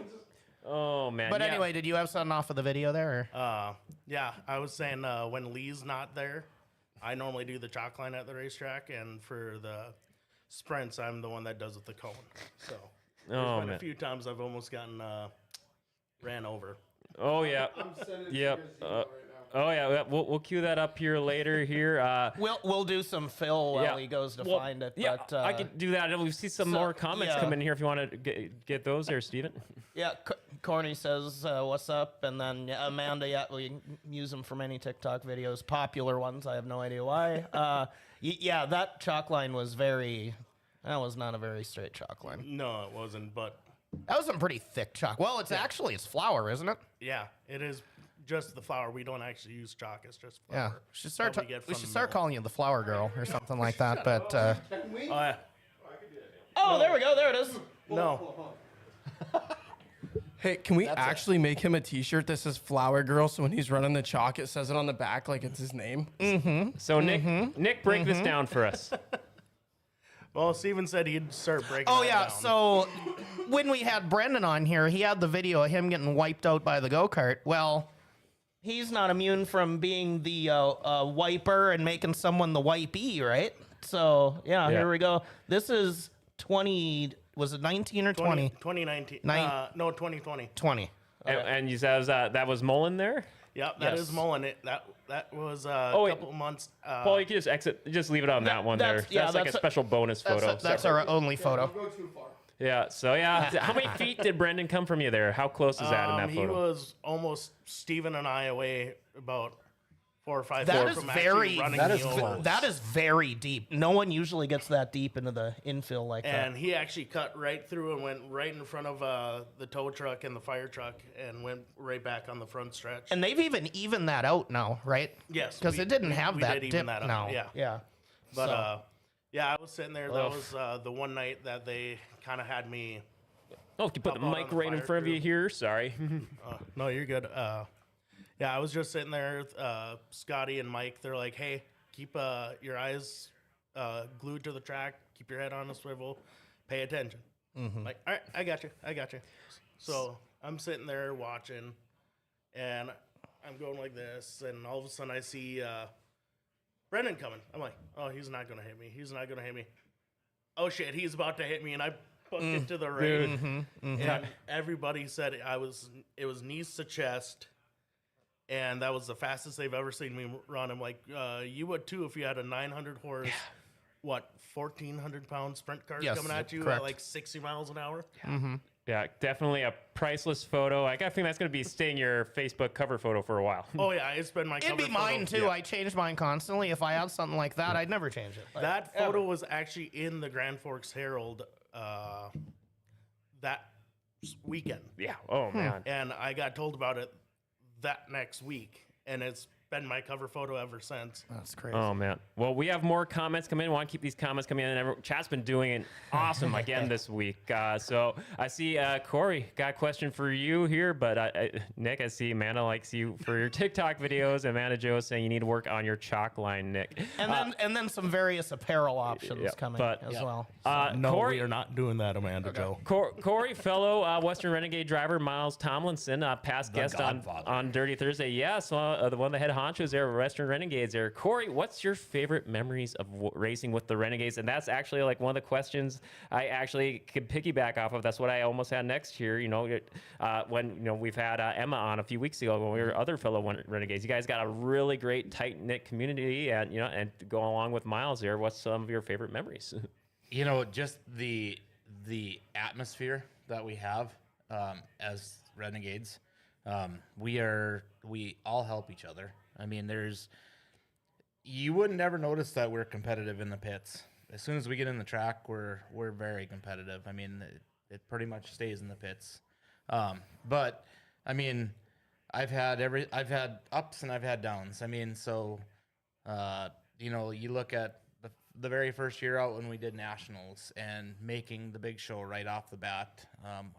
Oh man. but yeah. anyway, did you have something off of the video there? Or? Yeah, I was saying when Lee's not there, I normally do the chalk line at the racetrack, and for the sprints, I'm the one that does with the cone. So there's Oh been man. a few times I've almost gotten ran over. Oh yeah. I'm sending it Yep. to you guys right now. Oh yeah. We'll cue that up here later. Here. We'll do some fill while Yeah. he goes to Well, find it. Yeah, but, I could do that. We see some so, more comments yeah. come in here if you want to get those there, Steven. Yeah, Corny says, what's up? And then Amanda, we use them from any TikTok videos, popular ones. I have no idea why. Yeah, that chalk line was that was not a very straight chalk line. No, it wasn't, but That was some pretty thick chalk. Well, it's flour, isn't it? yeah, it is just the flour. We don't actually use chalk. It's just flour. Yeah. That We from should the start mill. calling you the flour girl or something like that. But Can we? Oh, yeah. oh, there we go. There it is. No. Hey, can we actually make him a T-shirt that says "Flower Girl"? So when he's running the chalk, it says it on the back like it's his name. So Nick, break this down for us. Well, Steven said he'd start breaking Oh, that yeah. down. So when we had Brendan on here, he had the video of him getting wiped out by the go-kart. Well, he's not immune from being the wiper and making someone the wipee, right? So, yeah, here we go. This is 20, was it 19 or 20? 2019. No, 2020. 20. And you said that was Mullen there. Yep, that is Yes. Mullen. That was a wait. couple months. Paul, you can just leave it on that one there. that's- yeah, That's like a that's a- special bonus photo. That's our only photo. Don't go too far. Yeah. So yeah, how many feet did Brendan come from you there? How close is that in that He photo? was almost Steven and I away about 4 or 5 That feet is from very- actually running that me is over. close. That is very deep. No one usually gets that deep into the infill like And that. he actually cut right through and went right in front of the tow truck and the fire truck and went right back on the front stretch. And they've evened that out now, right? Yes, Because we- it didn't we- have we that did even dip that up, now. yeah. But So- yeah, I was sitting there. That Ugh. was the one night that they kind of had me. Oh, you put the Up out mic on the right in fire front of you crew. here. Sorry. No, you're good. Yeah, I was just sitting there. Scotty and Mike, they're like, "Hey, keep your eyes glued to the track. Keep your head on a swivel. Pay attention." Like, all right, I got you. So I'm sitting there watching, and I'm going like this, and all of a sudden I see Brendan coming. I'm like, "Oh, he's not gonna hit me. Oh shit, he's about to hit me!" And I booked it to the right. And everybody said it was knees to chest. And that was the fastest they've ever seen me run. I'm like, you would too if you had a 900 horse, 1,400 pound sprint car Yes, coming at you correct. at like 60 miles an hour. Yeah, definitely a priceless photo. I got a feeling that's going to be staying your Facebook cover photo for a while. Oh yeah, it's been my. It'd cover be mine photo. too. Yeah. I change mine constantly. If I had something like that, I'd never change it. Like, That photo was actually in the Grand Forks Herald that weekend, Yeah. Oh, man. and I got told about it that next week, and it's been my cover photo ever since. That's crazy. Oh, man. Well, we have more comments coming in. Want to keep these comments coming in. And chat's been doing it awesome again this week. So I see Cory got a question for you here. But Nick, I see Amanda likes you for your TikTok videos. Amanda Joe is saying you need to work on your chalk line, Nick. And then some various apparel options yeah, coming but- as well. No, Cory, we are not doing that, Amanda Joe. Cory, fellow Western Renegade driver Miles Tomlinson, past guest Godfather. on Dirty Thursday. Yeah, so the one of the head honchos there, Western Renegades there. Cory, what's your favorite memories of racing with the Renegades? And that's actually like one of the questions I actually could piggyback off of. That's what I almost had next here. When we've had Emma on a few weeks ago when we were other fellow Renegades. You guys got a really great tight knit community, and and to go along with Miles there. What's some of your favorite memories? Just the atmosphere that we have as renegades. We all help each other. I mean, you would never notice that we're competitive in the pits. As soon as we get in the track, we're very competitive. I mean, it pretty much stays in the pits. But I mean, I've had ups and I've had downs. I mean, so you look at the very first year out when we did nationals and making the big show right off the bat,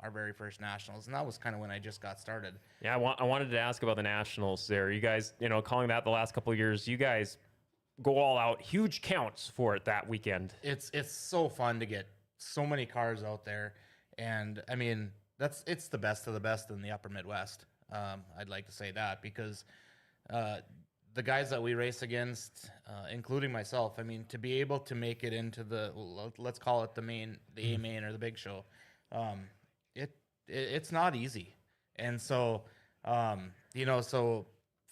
our very first nationals, and that was kind of when I just got started. Yeah, I wanted to ask about the Nationals there. You guys, calling that the last couple of years, you guys go all out, huge counts for it that weekend. It's so fun to get so many cars out there, and I mean it's the best of the best in the Upper Midwest. I'd like to say that because the guys that we race against, including myself, I mean, to be able to make it into let's call it the A main or the big show, it's not easy. And so, so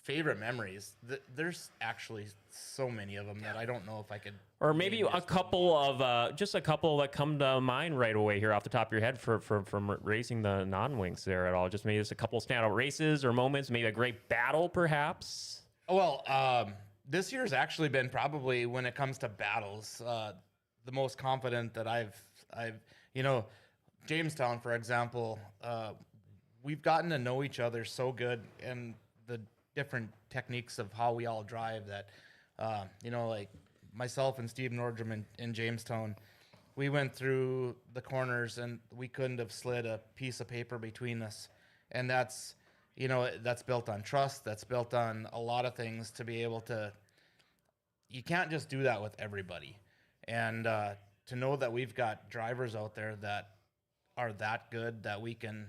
favorite memories, there's actually so many of them that I don't know if I could. Or maybe a couple of, just a couple that come to mind right away here off the top of your head from racing the non-wings there at all. Just maybe just a couple standout races or moments, maybe a great battle perhaps. Well, this year's actually been probably, when it comes to battles, the most confident that I've Jamestown, for example, we've gotten to know each other so good, and the different techniques of how we all drive that, like myself and Steve Nordrum in Jamestown, we went through the corners and we couldn't have slid a piece of paper between us. And that's built on trust. That's built on a lot of things to be able to, you can't just do that with everybody. And to know that we've got drivers out there that are that good that we can,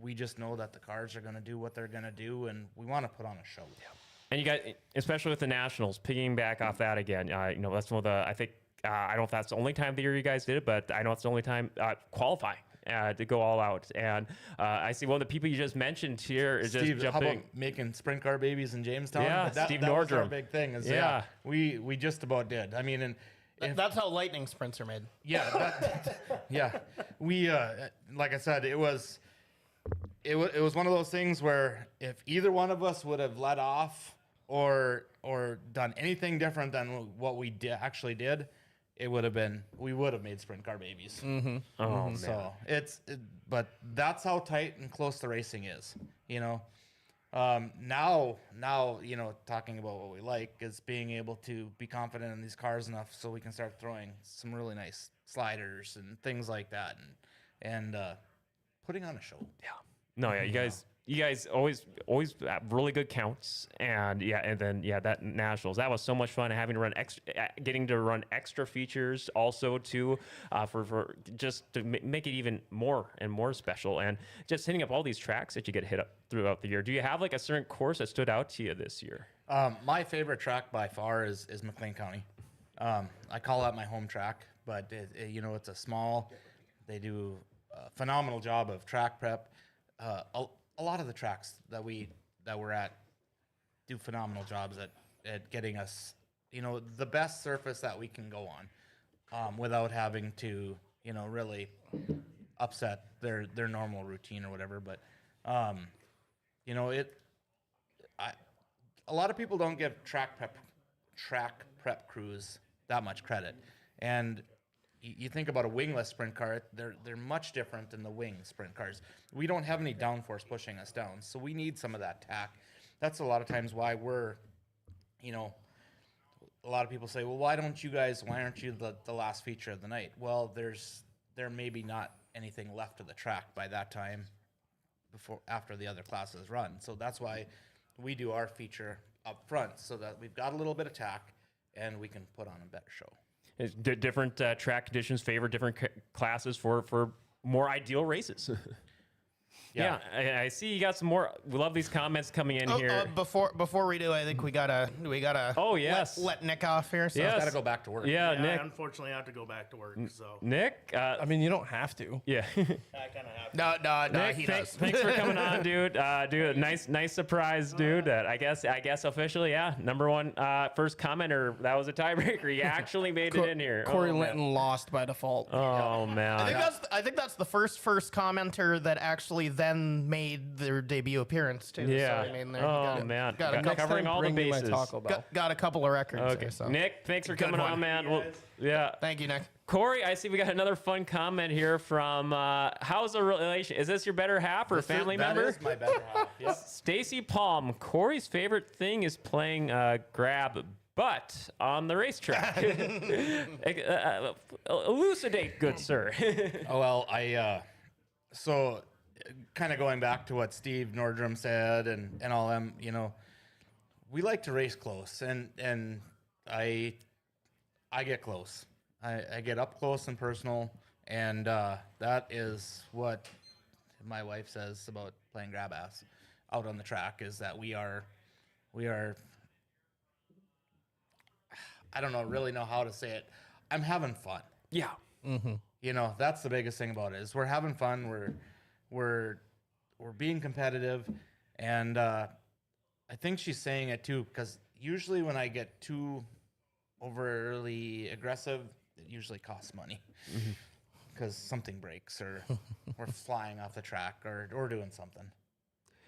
we just know that the cars are going to do what they're going to do, and we want to put on a show. Yeah. And you got, especially with the Nationals, picking back off that again, that's one of the, I think, I don't know if that's the only time of the year you guys did it, but I know it's the only time qualifying. To go all out. And I see one of the people you just mentioned here is Steve, just how jumping. about making sprint car babies in Jamestown? Yeah, But Steve that was our Nordrum. big thing. Yeah. We just about did. I mean, and That's how lightning sprints are made. yeah, we like I said, it was one of those things where if either one of us would have let off or done anything different than what we actually did, we would have made sprint car babies. Oh man. So but that's how tight and close the racing is, you know. Now, you know, talking about what we like is being able to be confident in these cars enough so we can start throwing some really nice sliders and things like that, and putting on a show. No, yeah, you guys always have really good counts, and then that nationals, that was so much fun. Having to run getting to run extra features also too, for just to make it even more and more special, and just hitting up all these tracks that you get hit up throughout the year. Do you have like a certain course that stood out to you this year? My favorite track by far is McLean County. I call that my home track, but you know, it's a small. They do a phenomenal job of track prep. A lot of the tracks that we're at do phenomenal jobs at getting us, you know, the best surface that we can go on, without having to, you know, really upset their normal routine or whatever. But, you know, a lot of people don't give track prep crews that much credit, and you think about a wingless sprint car, they're much different than the wing sprint cars. We don't have any downforce pushing us down, so we need some of that tack. That's a lot of times why we're, you know, a lot of people say, well, why aren't you the last feature of the night? Well, there may be not anything left of the track by that time after the other classes run. So that's why we do our feature up front, so that we've got a little bit of tack and we can put on a better show. Different track conditions favor different classes for more ideal races. Yeah, I see you got some more. We love these comments coming in here. Before we do, I think we gotta Oh yes, let Nick off here. So yes. Got to go back to work. Yeah, Nick. I unfortunately have to go back to work. So Nick. I mean, you don't have to. Yeah. I kind of have to. No, Nick, he does. thanks for coming on, dude. Dude, nice surprise, dude. I guess officially, yeah, number one first commenter. That was a tiebreaker. You actually made it in here. Corey Oh, Linton man. lost by default. Oh man. I think that's the first commenter that actually then made their debut appearance too. Yeah. So, I mean, Man. got a couple, Covering all the Bring me my bases. Taco Bell. got a couple of records. Okay. Here, so. Nick, thanks for Good coming one. on, man. Well, yeah. Thank you, Nick. Corey, I see we got another fun comment here from how's the relation? Is this your better half or family member? That is my better half. Yep. Stacy Palm. Corey's favorite thing is playing grab butt on the racetrack. Elucidate, good sir. Oh, well, so kind of going back to what Steve Nordrum said and all them, you know, we like to race close, and I get close. I get up close and personal, and that is what my wife says about playing grab ass out on the track, is that we are I don't really know how to say it. I'm having fun. Yeah. You know, that's the biggest thing about it, is we're having fun. We're being competitive, and I think she's saying it too, because usually when I get too overly aggressive, it usually costs money, because something breaks or we're flying off the track or doing something.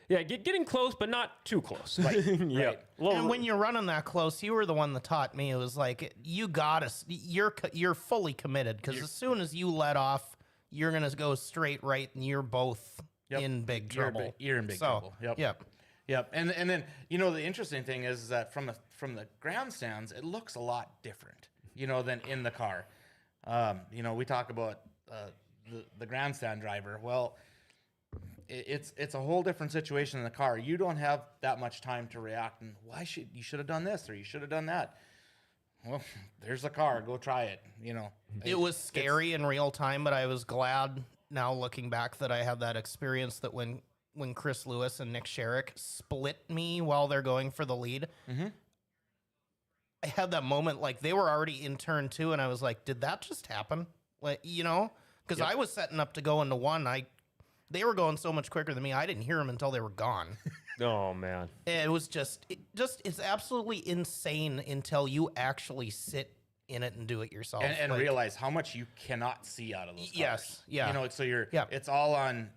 Yeah, getting close, but not too close. Right, Yeah. right. And when you're running that close, you were the one that taught me. It was like you're fully committed, because as soon as you let off, you're gonna go straight right, and you're both in big trouble. You're in big trouble. Yep. Yep. And then, you know, the interesting thing is that from the grandstands, it looks a lot different, you know, than in the car. You know, we talk about the grandstand driver. Well, it's a whole different situation in the car. You don't have that much time to react, and you should have done this or you should have done that. Well, there's the car. Go try it. You know, It was scary in real time, but I was glad now looking back that I had that experience, that when Chris Lewis and Nick Sherrick split me while they're going for the lead, I had that moment, like they were already in turn 2, and I was like, did that just happen? Like, you know, because I was setting up to go into 1. They were going so much quicker than me. I didn't hear them until they were gone. Oh man. It was it's absolutely insane until you actually sit in it and do it yourself. and Like, realize how much you cannot see out of those cars. Yes, yeah. You know, so it's all on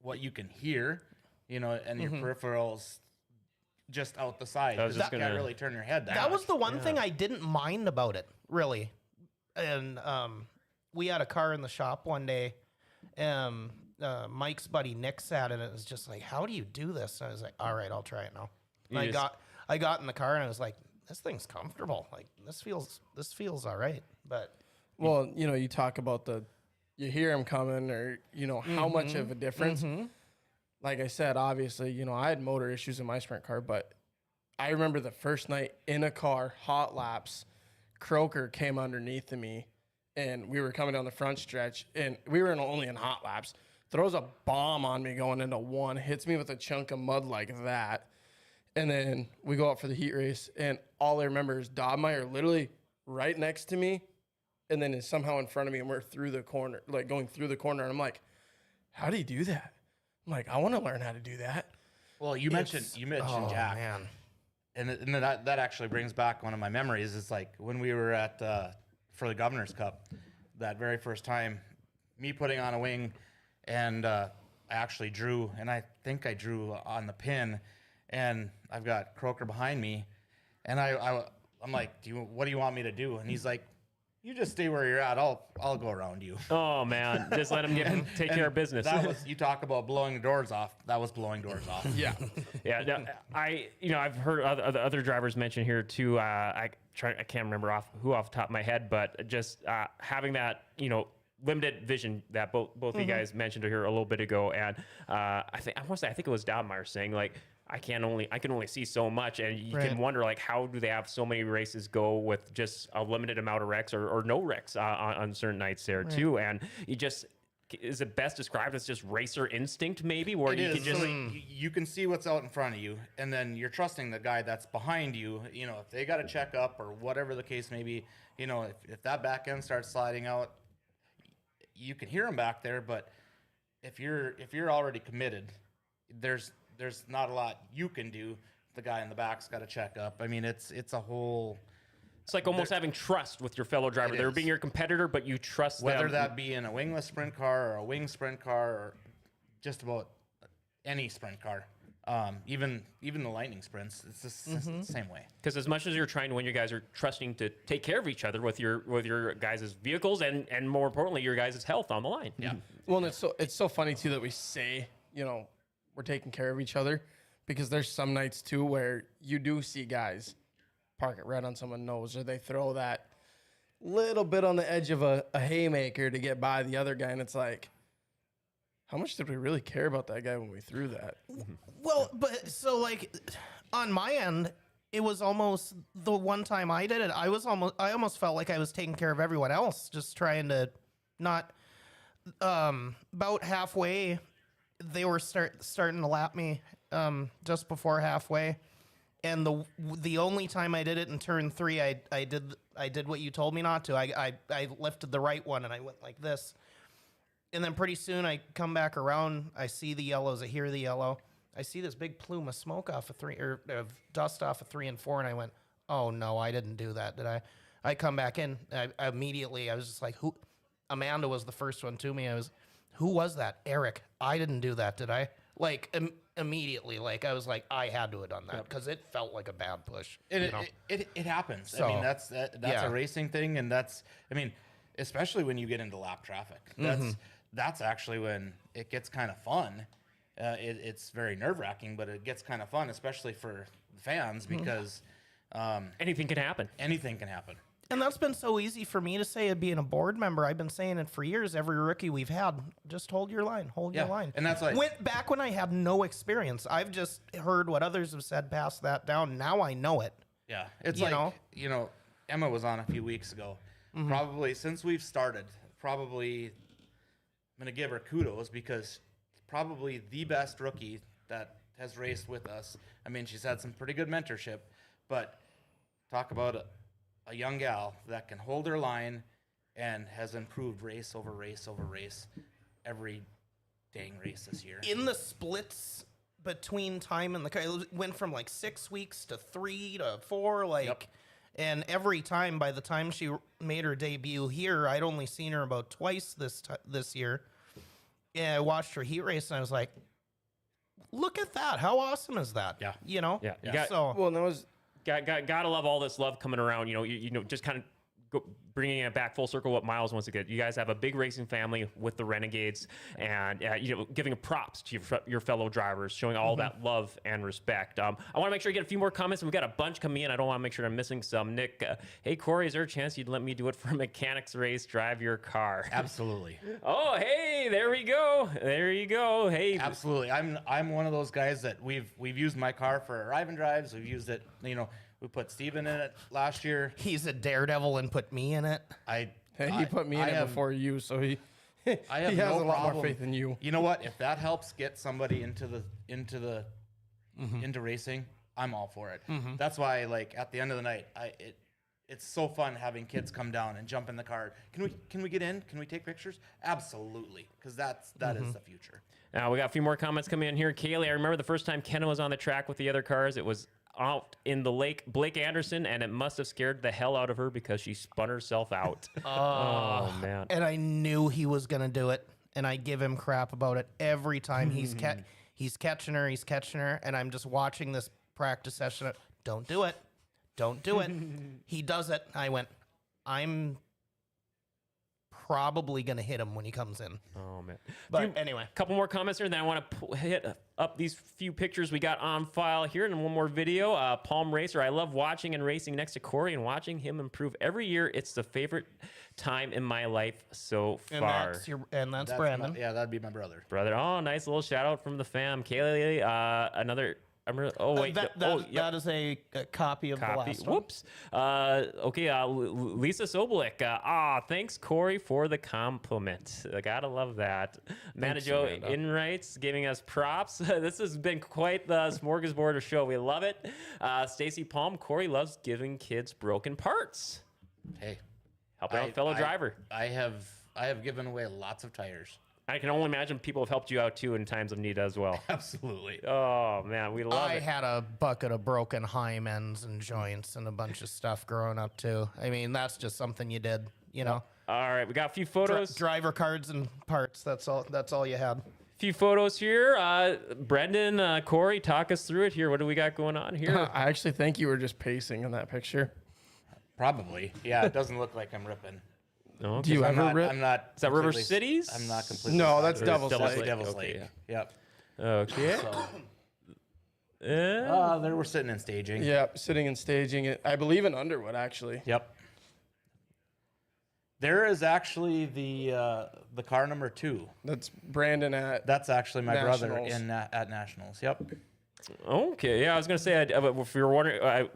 what you can hear, you know, and your peripherals just out the side. I was 'cause just you gonna- can't really turn your head that That was much. the one thing I didn't mind about it, really. And we had a car in the shop one day. Mike's buddy Nick sat in it and was just like, "How do you do this?" And I was like, "All right, I'll try it now." And I got in the car and I was like, "This thing's comfortable. Like this feels all right." But Well, you know, you talk about you hear him coming, or you know how much of a difference. Like I said, obviously, you know, I had motor issues in my sprint car, but I remember the first night in a car, hot laps, Croker came underneath of me, and we were coming down the front stretch, and we were only in hot laps. Throws a bomb on me going into one, hits me with a chunk of mud like that, and then we go out for the heat race, and all I remember is Dobmeyer literally right next to me, and then is somehow in front of me, and we're through the corner, like going through the corner, and I'm like, how do you do that? I'm like, I want to learn how to do that. Well, you mentioned oh Jack. man, And that actually brings back one of my memories. Is like when we were at for the Governor's Cup, that very first time, me putting on a wing, and I actually drew, and I think I drew on the pin, and I've got Croker behind me, and I'm like, what do you want me to do? And he's like, you just stay where you're at. I'll go around you. Oh man, just let him take care of business. That was, you talk about blowing the doors off. That was blowing doors off. Yeah. Yeah, no, I've heard other drivers mention here too. I can't remember off the top of my head, but just having that, you know, limited vision that both of you guys mentioned here a little bit ago, and I think it was Dobmeyer saying like, I can only see so much, and you can wonder like, how do they have so many races go with just a limited amount of wrecks or no wrecks on certain nights there too, and you just. Is it best described as just racer instinct, maybe, where It you is. can just So you can see what's out in front of you, and then you're trusting the guy that's behind you. You know, if they got to check up or whatever the case may be, you know, if that back end starts sliding out, you can hear him back there. But if you're already committed, there's not a lot you can do. The guy in the back's got to check up. I mean, it's a whole. It's like almost having trust with your fellow driver. They're is. being your competitor, but you trust Whether them. that be in a wingless sprint car or a wing sprint car or just about any sprint car, even the lightning sprints, it's the same way. Because as much as you're trying to win, you guys are trusting to take care of each other with your guys' vehicles and more importantly, your guys' health on the line. Yeah. Well, and it's so funny too that we say, you know, we're taking care of each other, because there's some nights too where you do see guys park it right on someone's nose, or they throw that little bit on the edge of a haymaker to get by the other guy, and it's like, how much did we really care about that guy when we threw that? well, but so like on my end, it was almost the one time I did it. I almost felt like I was taking care of everyone else, just trying to not. About halfway, they were starting to lap me. Just before halfway. And the only time I did it in turn 3, I did what you told me not to. I lifted the right one and I went like this. And then pretty soon I come back around. I see the yellows. I hear the yellow. I see this big plume of smoke off of 3 or of dust off of 3 and 4, and I went, "Oh no, I didn't do that, did I?" I come back in. I immediately was just like, "Who?" Amanda was the first one to me. Who was that? Eric. I didn't do that, did I? Like immediately, like I was like, I had to have done that because it felt like a bad push. It happens. So, I mean, that's a racing thing, and especially when you get into lap traffic. That's actually when it gets kind of fun. It's very nerve wracking, but it gets kind of fun, especially for the fans, because Anything can happen. anything can happen. And that's been so easy for me to say, being a board member. I've been saying it for years. Every rookie we've had, just hold your line, hold your line. And that's like- went back when I had no experience. I've just heard what others have said, pass that down. Now I know it. Yeah, it's You know? Emma was on a few weeks ago. Probably since we've started, I'm gonna give her kudos, because probably the best rookie that has raced with us. I mean, she's had some pretty good mentorship, but talk about a young gal that can hold her line and has improved race over race over race every dang race this year. In the splits between time and the car, it went from like 6 weeks to 3 to 4, like. Yep. And every time, by the time she made her debut here, I'd only seen her about twice this year. Yeah, I watched her heat race, and I was like, look at that. How awesome is that? Yeah. You know? Yeah. You got, So, Well, and that was gotta love all this love coming around. You know, just kind of bringing it back full circle. What Miles wants to get. You guys have a big racing family with the Renegades, and giving props to your fellow drivers, showing all that love and respect. I want to make sure you get a few more comments. We've got a bunch coming in. I don't want to make sure I'm missing some. Nick, hey Cory, is there a chance you'd let me do it for a mechanics race? Drive your car. Absolutely. Oh, hey, there we go. There you go. Hey, Absolutely. I'm one of those guys that we've used my car for arrive and drives. We've used it, we put Steven in it last year. he's a daredevil and put me in it. I he put me in it before you, so he I have he has no a lot more problem. faith in you. You know what? If that helps get somebody into racing, I'm all for it. That's why, like, at the end of the night, it's so fun having kids come down and jump in the car. Can we get in? Can we take pictures? Absolutely, because that is the future. Now we got a few more comments coming in here. Kaylee, I remember the first time Kenna was on the track with the other cars. It was out in the lake, Blake Anderson, and it must have scared the hell out of her because she spun herself out. Oh man. And I knew he was going to do it. And I give him crap about it every time. He's catching her. And I'm just watching this practice session. Don't do it. Don't do it. He does it. I went, I'm probably going to hit him when he comes in. Oh man. But anyway. A couple more comments here, and then I want to hit up these few pictures we got on file here, and one more video. Palm Racer. I love watching and racing next to Cory and watching him improve every year. It's the favorite time in my life so far. That's Brandon. That'd be my brother. Brother. Oh, nice little shout out from the fam. Kaylee, another. That is a copy of the last one. Whoops. Okay. Lisa Sobolik. Thanks, Cory, for the compliment. I gotta love that. Manajo Inrights giving us props. This has been quite the smorgasbord of show. We love it. Stacy Palm. Cory loves giving kids broken parts. Hey, Helping out a fellow driver. I have given away lots of tires. I can only imagine people have helped you out too in times of need as well. Absolutely. Oh man, we love it. I had a bucket of broken hymens and joints and a bunch of stuff growing up too. I mean, that's just something you did, All right, we got a few photos. Driver cards and parts. That's all you had. Few photos here. Brendan, Cory, talk us through it here. What do we got going on here? I actually think you were just pacing in that picture. Probably. Yeah, it doesn't look like I'm ripping. No, Do you ever rip? I'm not. Is that River completely- Cities? I'm not completely. No, that's Devil's Devil's Lake. Lake. Devil's Okay, Lake. Yep. Okay. So, there we're sitting and staging. Yeah, sitting and staging it. I believe in Underwood, actually. Yep. There is actually the car number 2. That's Brandon at. That's actually my brother Nationals. at Nationals. Yep. Okay. Yeah, I was gonna say if you were wondering,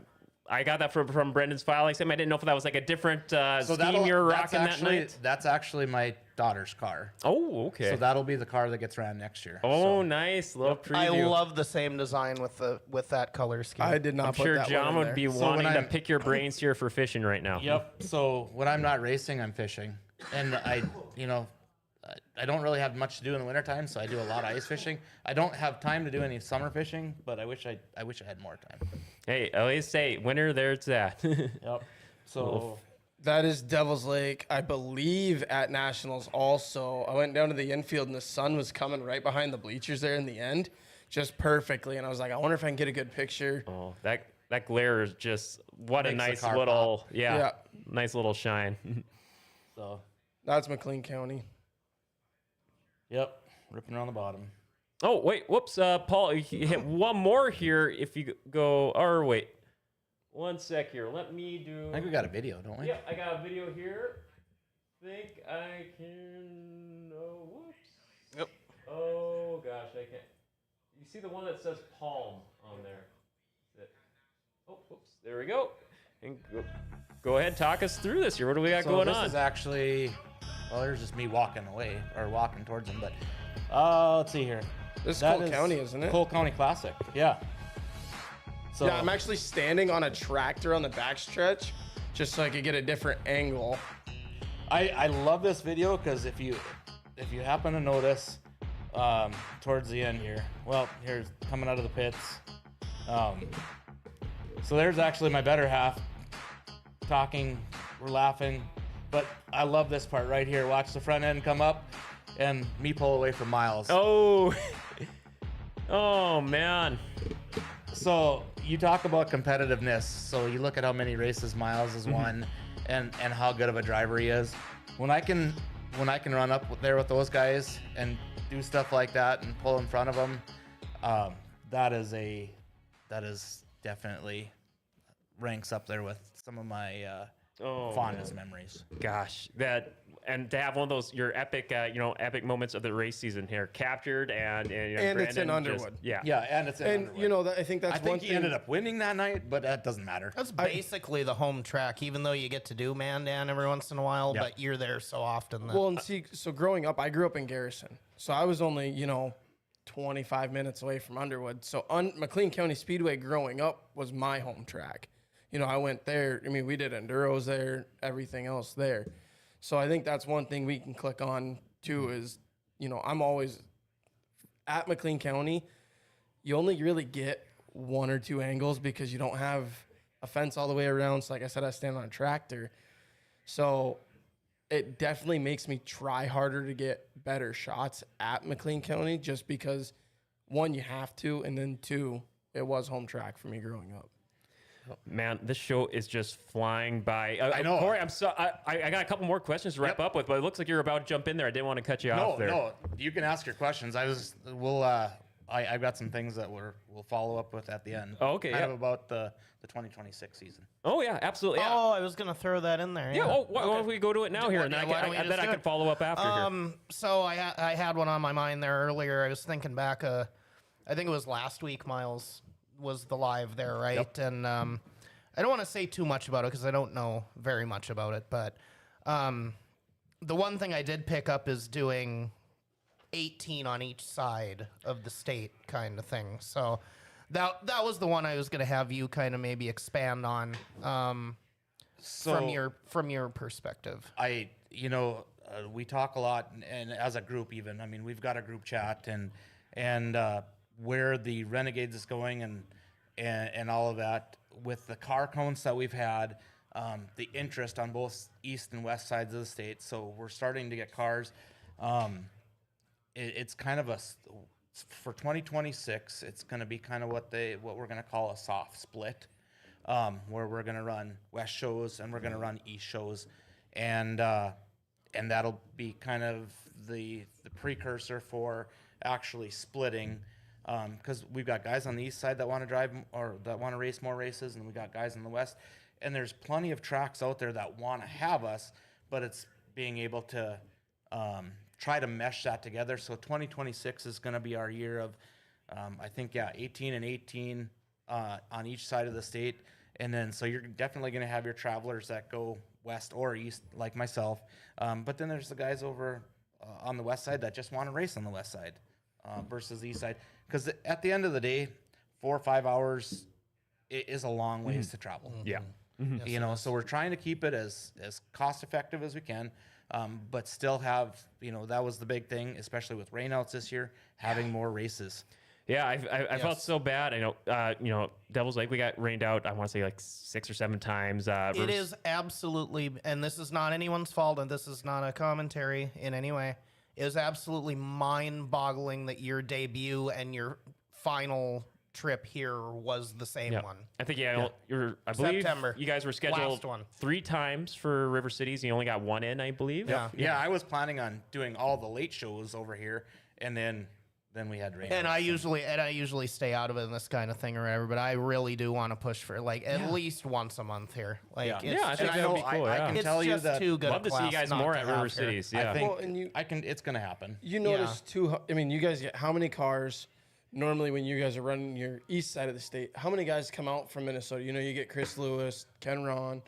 I got that from Brendan's file. I didn't know if that was like a different scheme you're rocking that night. That's actually my daughter's car. Oh, okay. So that'll be the car that gets ran next year. Oh, nice. Little preview. I love the same design with that color scheme. I did not I'm put sure that John one in would there. be So wanting when to I'm- pick your brains here for fishing right now. Yep. So when I'm not racing, I'm fishing, and I don't really have much to do in the wintertime, so I do a lot of ice fishing. I don't have time to do any summer fishing, but I wish I had more time. Hey, I always say winter, there's that. Yep. So That is Devil's Lake, I believe, at Nationals also. I went down to the infield, and the sun was coming right behind the bleachers there in the end, just perfectly. And I was like, I wonder if I can get a good picture. Oh, that glare is just what a Makes the nice car little Yeah. nice little shine. so That's McLean County. yep, ripping around the bottom. Oh, wait, whoops, Paul, you hit one more here if you go, or wait, one sec here. Let me do. I think we got a video, don't we? Yep, I got a video here. Think I can. Oh, whoops. Yep. Oh gosh, I can't. You see the one that says Palm on there? Oh, whoops. There we go. And go ahead, talk us through this here. What do we got going this on? is actually, there's just me walking away or walking towards him, but let's see here. This is That Cole County, isn't it? Cole County Classic. Yeah. So Yeah, I'm actually standing on a tractor on the backstretch just so I could get a different angle. I love this video because if you happen to notice towards the end here, well, here's coming out of the pits. So there's actually my better half talking, we're laughing, but I love this part right here. Watch the front end come up and me pull away from Miles. Oh. Oh man. So you talk about competitiveness. So you look at how many races Miles has won, and how good of a driver he is. When I can run up there with those guys and do stuff like that and pull in front of them, that is definitely ranks up there with some of my fondest memories. Gosh, and to have one of those your epic epic moments of the race season here captured and it's in Brandon Underwood. yeah. And it's in And Underwood. you know, I think that's I one think thing. he ended up winning that night, but that doesn't matter. That's basically the home track, even though you get to do Mandan every once in a while, Yep. but you're there so often. That, Well, and see, so growing up, I grew up in Garrison, so I was only 25 minutes away from Underwood. So McLean County Speedway growing up was my home track. I went there. I mean, we did enduros there, everything else there. So I think that's one thing we can click on too is, I'm always at McLean County. You only really get one or two angles because you don't have a fence all the way around. So like I said, I stand on a tractor. So it definitely makes me try harder to get better shots at McLean County just because, one, you have to, and then two, it was home track for me growing up. Man, this show is just flying by. I know. Cory, I got a couple more questions to wrap up with, but it looks like you're about to jump in there. I didn't want to cut you off there. No, you can ask your questions. I've got some things that we'll follow up with at the end. Oh, okay, Kind yeah. of about the 2026 season. Oh yeah, absolutely. Yeah. Oh, I was gonna throw that in there. Yeah. Oh, why don't we go to it now here, and then why don't we I just do can it? follow up after here. So I had one on my mind there earlier. I was thinking back. I think it was last week. Miles was the live there, right? Yep. And I don't want to say too much about it because I don't know very much about it. But the one thing I did pick up is doing 18 on each side of the state kind of thing. So that was the one I was going to have you kind of maybe expand on from your perspective. We talk a lot, and as a group even. I mean, we've got a group chat and where the Renegades is going and all of that with the car counts that we've had, the interest on both east and west sides of the state. So we're starting to get cars. It's kind of for 2026. It's going to be kind of what we're going to call a soft split, where we're going to run west shows and we're going to run east shows, and that'll be kind of the precursor for actually splitting. Because we've got guys on the east side that want to drive or that want to race more races, and we got guys in the west. And there's plenty of tracks out there that want to have us, but it's being able to try to mesh that together. So 2026 is going to be our year of, 18 and 18 on each side of the state. And then so you're definitely going to have your travelers that go west or east, like myself. But then there's the guys over on the west side that just want to race on the west side versus the east side. Because at the end of the day, 4 or 5 hours is a long ways to travel. Yeah. So we're trying to keep it as cost effective as we can, but still have, that was the big thing, especially with rainouts this year, having more races. Yeah, I felt so bad. I know, Devil's Lake, we got rained out, I want to say like 6 or 7 times. It is absolutely, and this is not anyone's fault, and this is not a commentary in any way. It was absolutely mind-boggling that your debut and your final trip here was the same one. I think, I believe September. you guys were scheduled Last one. 3 times for River Cities. You only got 1 in, I believe. Yeah, I was planning on doing all the late shows over here, and then we had rain. And I usually stay out of it in this kind of thing or whatever, but I really do want to push for like at least once a month here. Like, Yeah, I think And that would I be know cool. I Yeah. can it's tell you just that too good. Love to see you guys more at River Cities. Yeah. I think Well, and it's going to happen. You notice too. I mean, you guys get how many cars normally when you guys are running your east side of the state? How many guys come out from Minnesota? You get Chris Lewis, Ken Ron.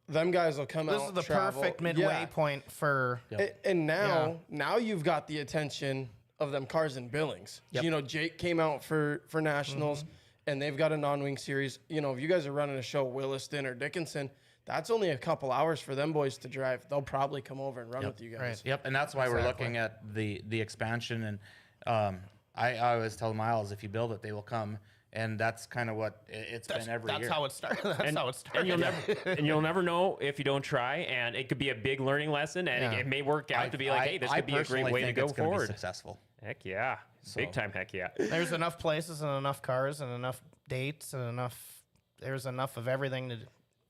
Them guys will come out. This is the travel. perfect midway Yeah. point for. And now you've got the attention of them cars in Billings. Yep. Jake came out for nationals, and they've got a non-wing series. If you guys are running a show, Williston or Dickinson, that's only a couple hours for them boys to drive. They'll probably come over and run with you guys. Right. Yep, and that's why we're looking at the expansion. And I always tell Miles, if you build it, they will come. And that's kind of what it's been every That's year. how it started. That's how it started. And you'll never know if you don't try. And it could be a big learning lesson, and it may work out to be like, hey, this could be a great way to go it's gonna be forward. successful. Heck yeah, big time. Heck yeah. There's enough places and enough cars and enough dates and there's enough of everything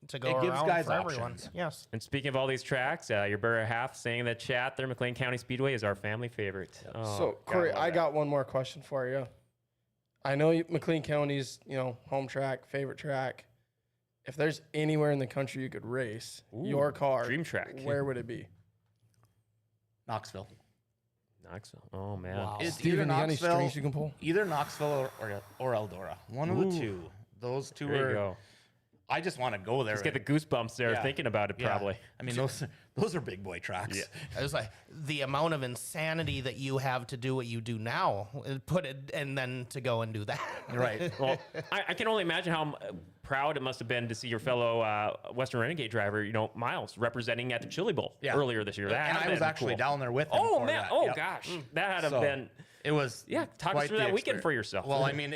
to go It gives around guys for everyone. options. Yes. And speaking of all these tracks, your better half saying in the chat there, McLean County Speedway is our family favorite. Oh, So, Corey, gotta love I that. got one more question for you. I know McLean County's, home track, favorite track. If there's anywhere in the country you could race your car, dream track. where would it be? Knoxville. Knoxville. Oh man. Wow. It's Steven, either you got any Knoxville, strings you can pull? either Knoxville or Eldora. One of the two. Those two There you are. go. I just want to go there. Just get the goosebumps there Yeah. thinking about it. Yeah. Probably. I mean, those are big boy tracks. Yeah. It was like the amount of insanity that you have to do what you do now, put it, and then to go and do that. Right. Well, I can only imagine how proud it must have been to see your fellow Western Renegade driver, Miles, representing at the Chili Bowl earlier this year. That And had I was been actually cool. down there with him. Oh for man! that. Oh Yep. gosh, that had to So, have been. It was. Talk us quite through the that weekend experience. for yourself. Well, I mean,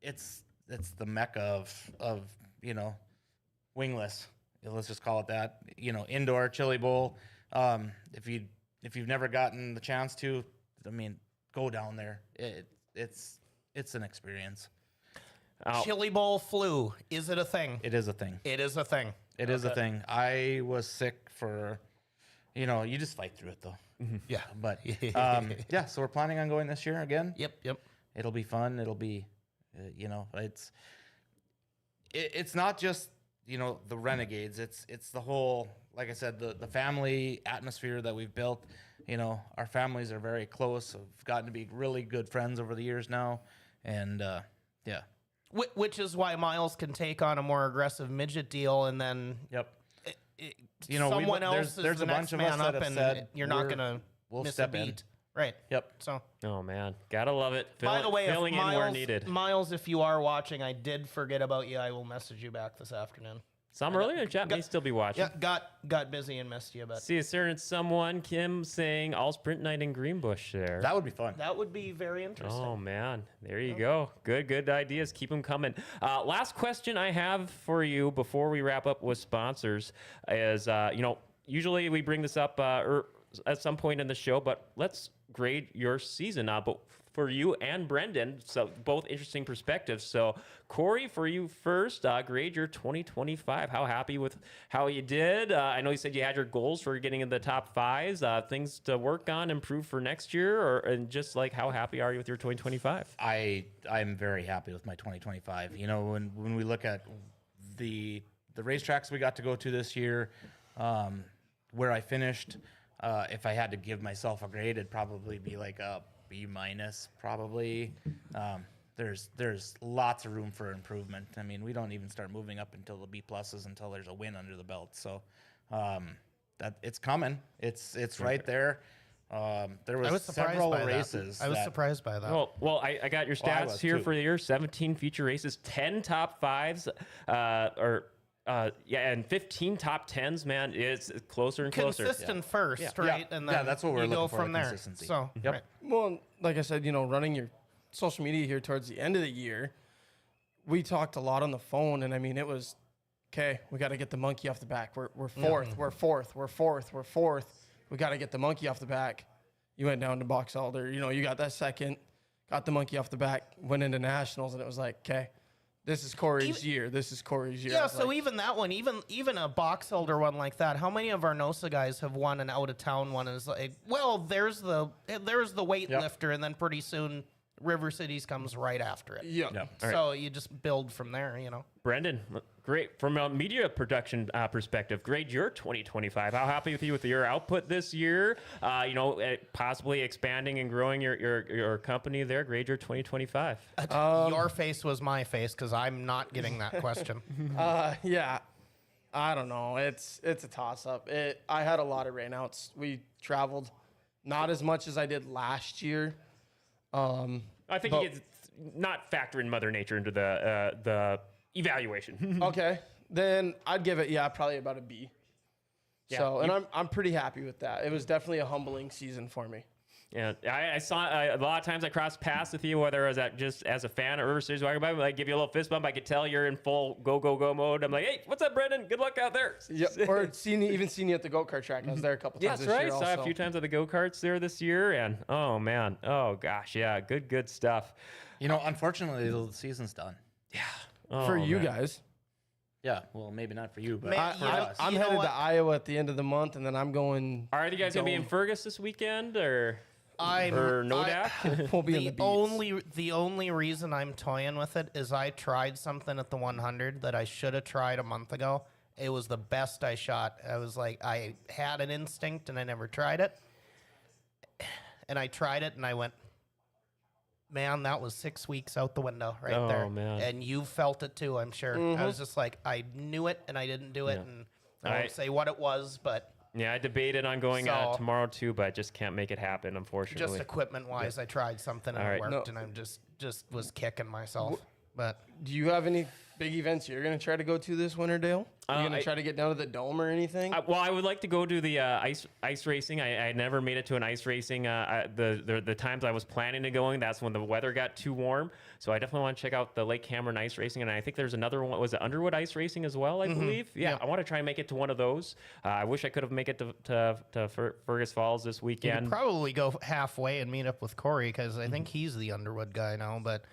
it's the mecca of Wingless. Let's just call it that. Indoor Chili Bowl. If you've never gotten the chance to, I mean, go down there. It's an experience. Chili Bowl flu. Is it a thing? It is a thing. It is a thing. It is a thing. I was sick for, you just fight through it though. Yeah. But yeah, so we're planning on going this year again. Yep. It'll be fun. It'll be, it's not just the Renegades. It's the whole, like I said, the family atmosphere that we've built. Our families are very close. We've gotten to be really good friends over the years now, and yeah. Which is why Miles can take on a more aggressive midget deal, and then Yep. someone else there's is the a bunch next of us man that up, have and said you're not gonna we'll miss a step in. beat. Right. Yep. So, Oh man, gotta love it. by the way, if filling in where needed. Miles, if you are watching, I did forget about you. I will message you back this afternoon. Some earlier in the chat may still be watching. Yeah, got busy and missed you, but See a certain someone, Kim, saying all sprint night in Greenbush there. That would be fun. that would be very interesting. Oh man, there you go. Good ideas. Keep them coming. Last question I have for you before we wrap up with sponsors is, usually we bring this up at some point in the show, but let's grade your season. But for you and Brendan, so both interesting perspectives. So Cory, for you first, grade your 2025. How happy with how you did? I know you said you had your goals for getting in the top fives, things to work on, improve for next year, and just like how happy are you with your 2025? I'm very happy with my 2025. When we look at the racetracks we got to go to this year, where I finished, if I had to give myself a grade, it'd probably be like a B minus, probably. There's lots of room for improvement. I mean, we don't even start moving up until the B pluses until there's a win under the belt. So that it's coming. It's right there. There I was was surprised several by races. that. I was that- surprised by that. Well, I got your Well, I stats was here too. for the year: 17 feature races, 10 top fives, and 15 top tens. Man, it's closer and closer. Consistent first, Yeah. right? Yeah. And Yeah, then that's what we're you go looking for, from the there. consistency. So, Yep. right. Well, like I said, running your social media here towards the end of the year, we talked a lot on the phone, and I mean, it was, okay, we got to get the monkey off the back. We're fourth, we're fourth, we're fourth, we're fourth. We got to get the monkey off the back. You went down to Box Elder, you got that second, got the monkey off the back, went into nationals, and it was like, okay, this is Cory's year. This is Cory's year. I Yeah, was so like, even that one, even a box holder one like that, how many of our NOSA guys have won an out of town one? Is like, well, there's the weightlifter, and then pretty soon River Cities comes right after it. yeah. Yep. So you just build from there, Brendan, great. From a media production perspective, grade your 2025. How happy with you with your output this year? Possibly expanding and growing your company there. Grade your 2025. Your face was my face because I'm not getting that question. Yeah, I don't know. It's a toss up. I had a lot of rainouts. We traveled not as much as I did last year. I think But- you get not factor in Mother Nature into the evaluation. Okay, then I'd give it probably about a B. Yeah, So, and I'm pretty happy with that. It was definitely a humbling season for me. Yeah, I saw a lot of times I crossed paths with you, whether I was just as a fan or River Series walking by, like give you a little fist bump. I could tell you're in full go mode. I'm like, hey, what's up, Brendan? Good luck out there. Yep. Or seen you at the go-kart track. I was there a couple Yeah, times that's this right. year Saw also. a few times at the go-karts there this year, and oh man, oh gosh, yeah, good stuff. You know, unfortunately, the season's done. Oh, For you man. guys. Yeah, well, maybe not for you, but Man, for you know- us. I'm You know headed what? to Iowa at the end of the month, and then I'm going. Are you guys gonna be in Fergus this weekend, or Nodak? We'll be in the beats. The only reason I'm toying with it is I tried something at the 100 that I should have tried a month ago. It was the best I shot. I was like, I had an instinct and I never tried it. And I tried it and I went, man, that was 6 weeks out the window right there. Oh, man. And you felt it too, I'm sure. I was just like, I knew it and I didn't do it. Yeah. And I won't say what it was, but Yeah, I debated on going So- tomorrow too, but I just can't make it happen, unfortunately. just equipment wise, I tried something and All it right. worked No. and I'm just was kicking myself. But Do you have any big events you're going to try to go to this winter, Dale? Are you going I- to try to get down to the Dome or anything? Well, I would like to go to the ice racing. I never made it to an ice racing. The times I was planning to going, that's when the weather got too warm. So I definitely want to check out the Lake Cameron ice racing. And I think there's another one. Was it Underwood ice racing as well? I believe. Yeah, I want to try and make it to one of those. I wish I could have made it to Fergus Falls this you weekend. could probably go halfway and meet up with Cory because I think he's the Underwood guy now. But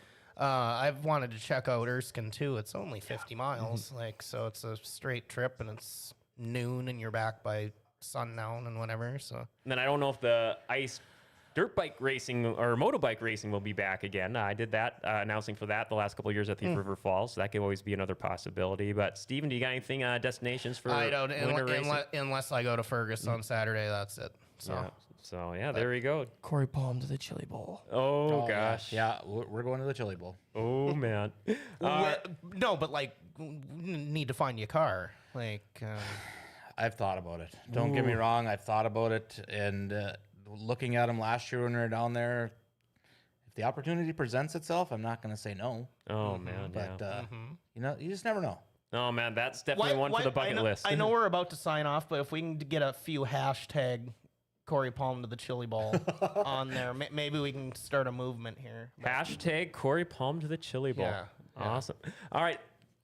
I've wanted to check out Erskine too. It's only 50 miles, like so it's a straight trip and it's noon and you're back by sundown and whatever. So And then I don't know if the ice dirt bike racing or motorbike racing will be back again. I did that announcing for that the last couple of years at the River Falls. So that could always be another possibility. But Steven, do you got anything destinations for I don't winter racing? unless I go to Fergus on Saturday. That's it. So Yeah. So yeah, there we go. Corey Palm to the Chili Bowl. Oh, Oh, gosh. Yeah, we're going to the Chili Bowl. Oh man. no, but like need to find you a car. Like I've thought about it. Don't get me wrong. I've thought about it, and looking at them last year when we were down there, if the opportunity presents itself, I'm not going to say no. Oh man. But Yeah. you know, you just never know. Oh man, that's definitely one for the bucket list. I know we're about to sign off, but if we can get a few hashtag Corey Palm to the Chili Bowl on there, maybe we can start a movement here. Hashtag Corey Palm to the Chili Bowl. Yeah, Awesome. All right.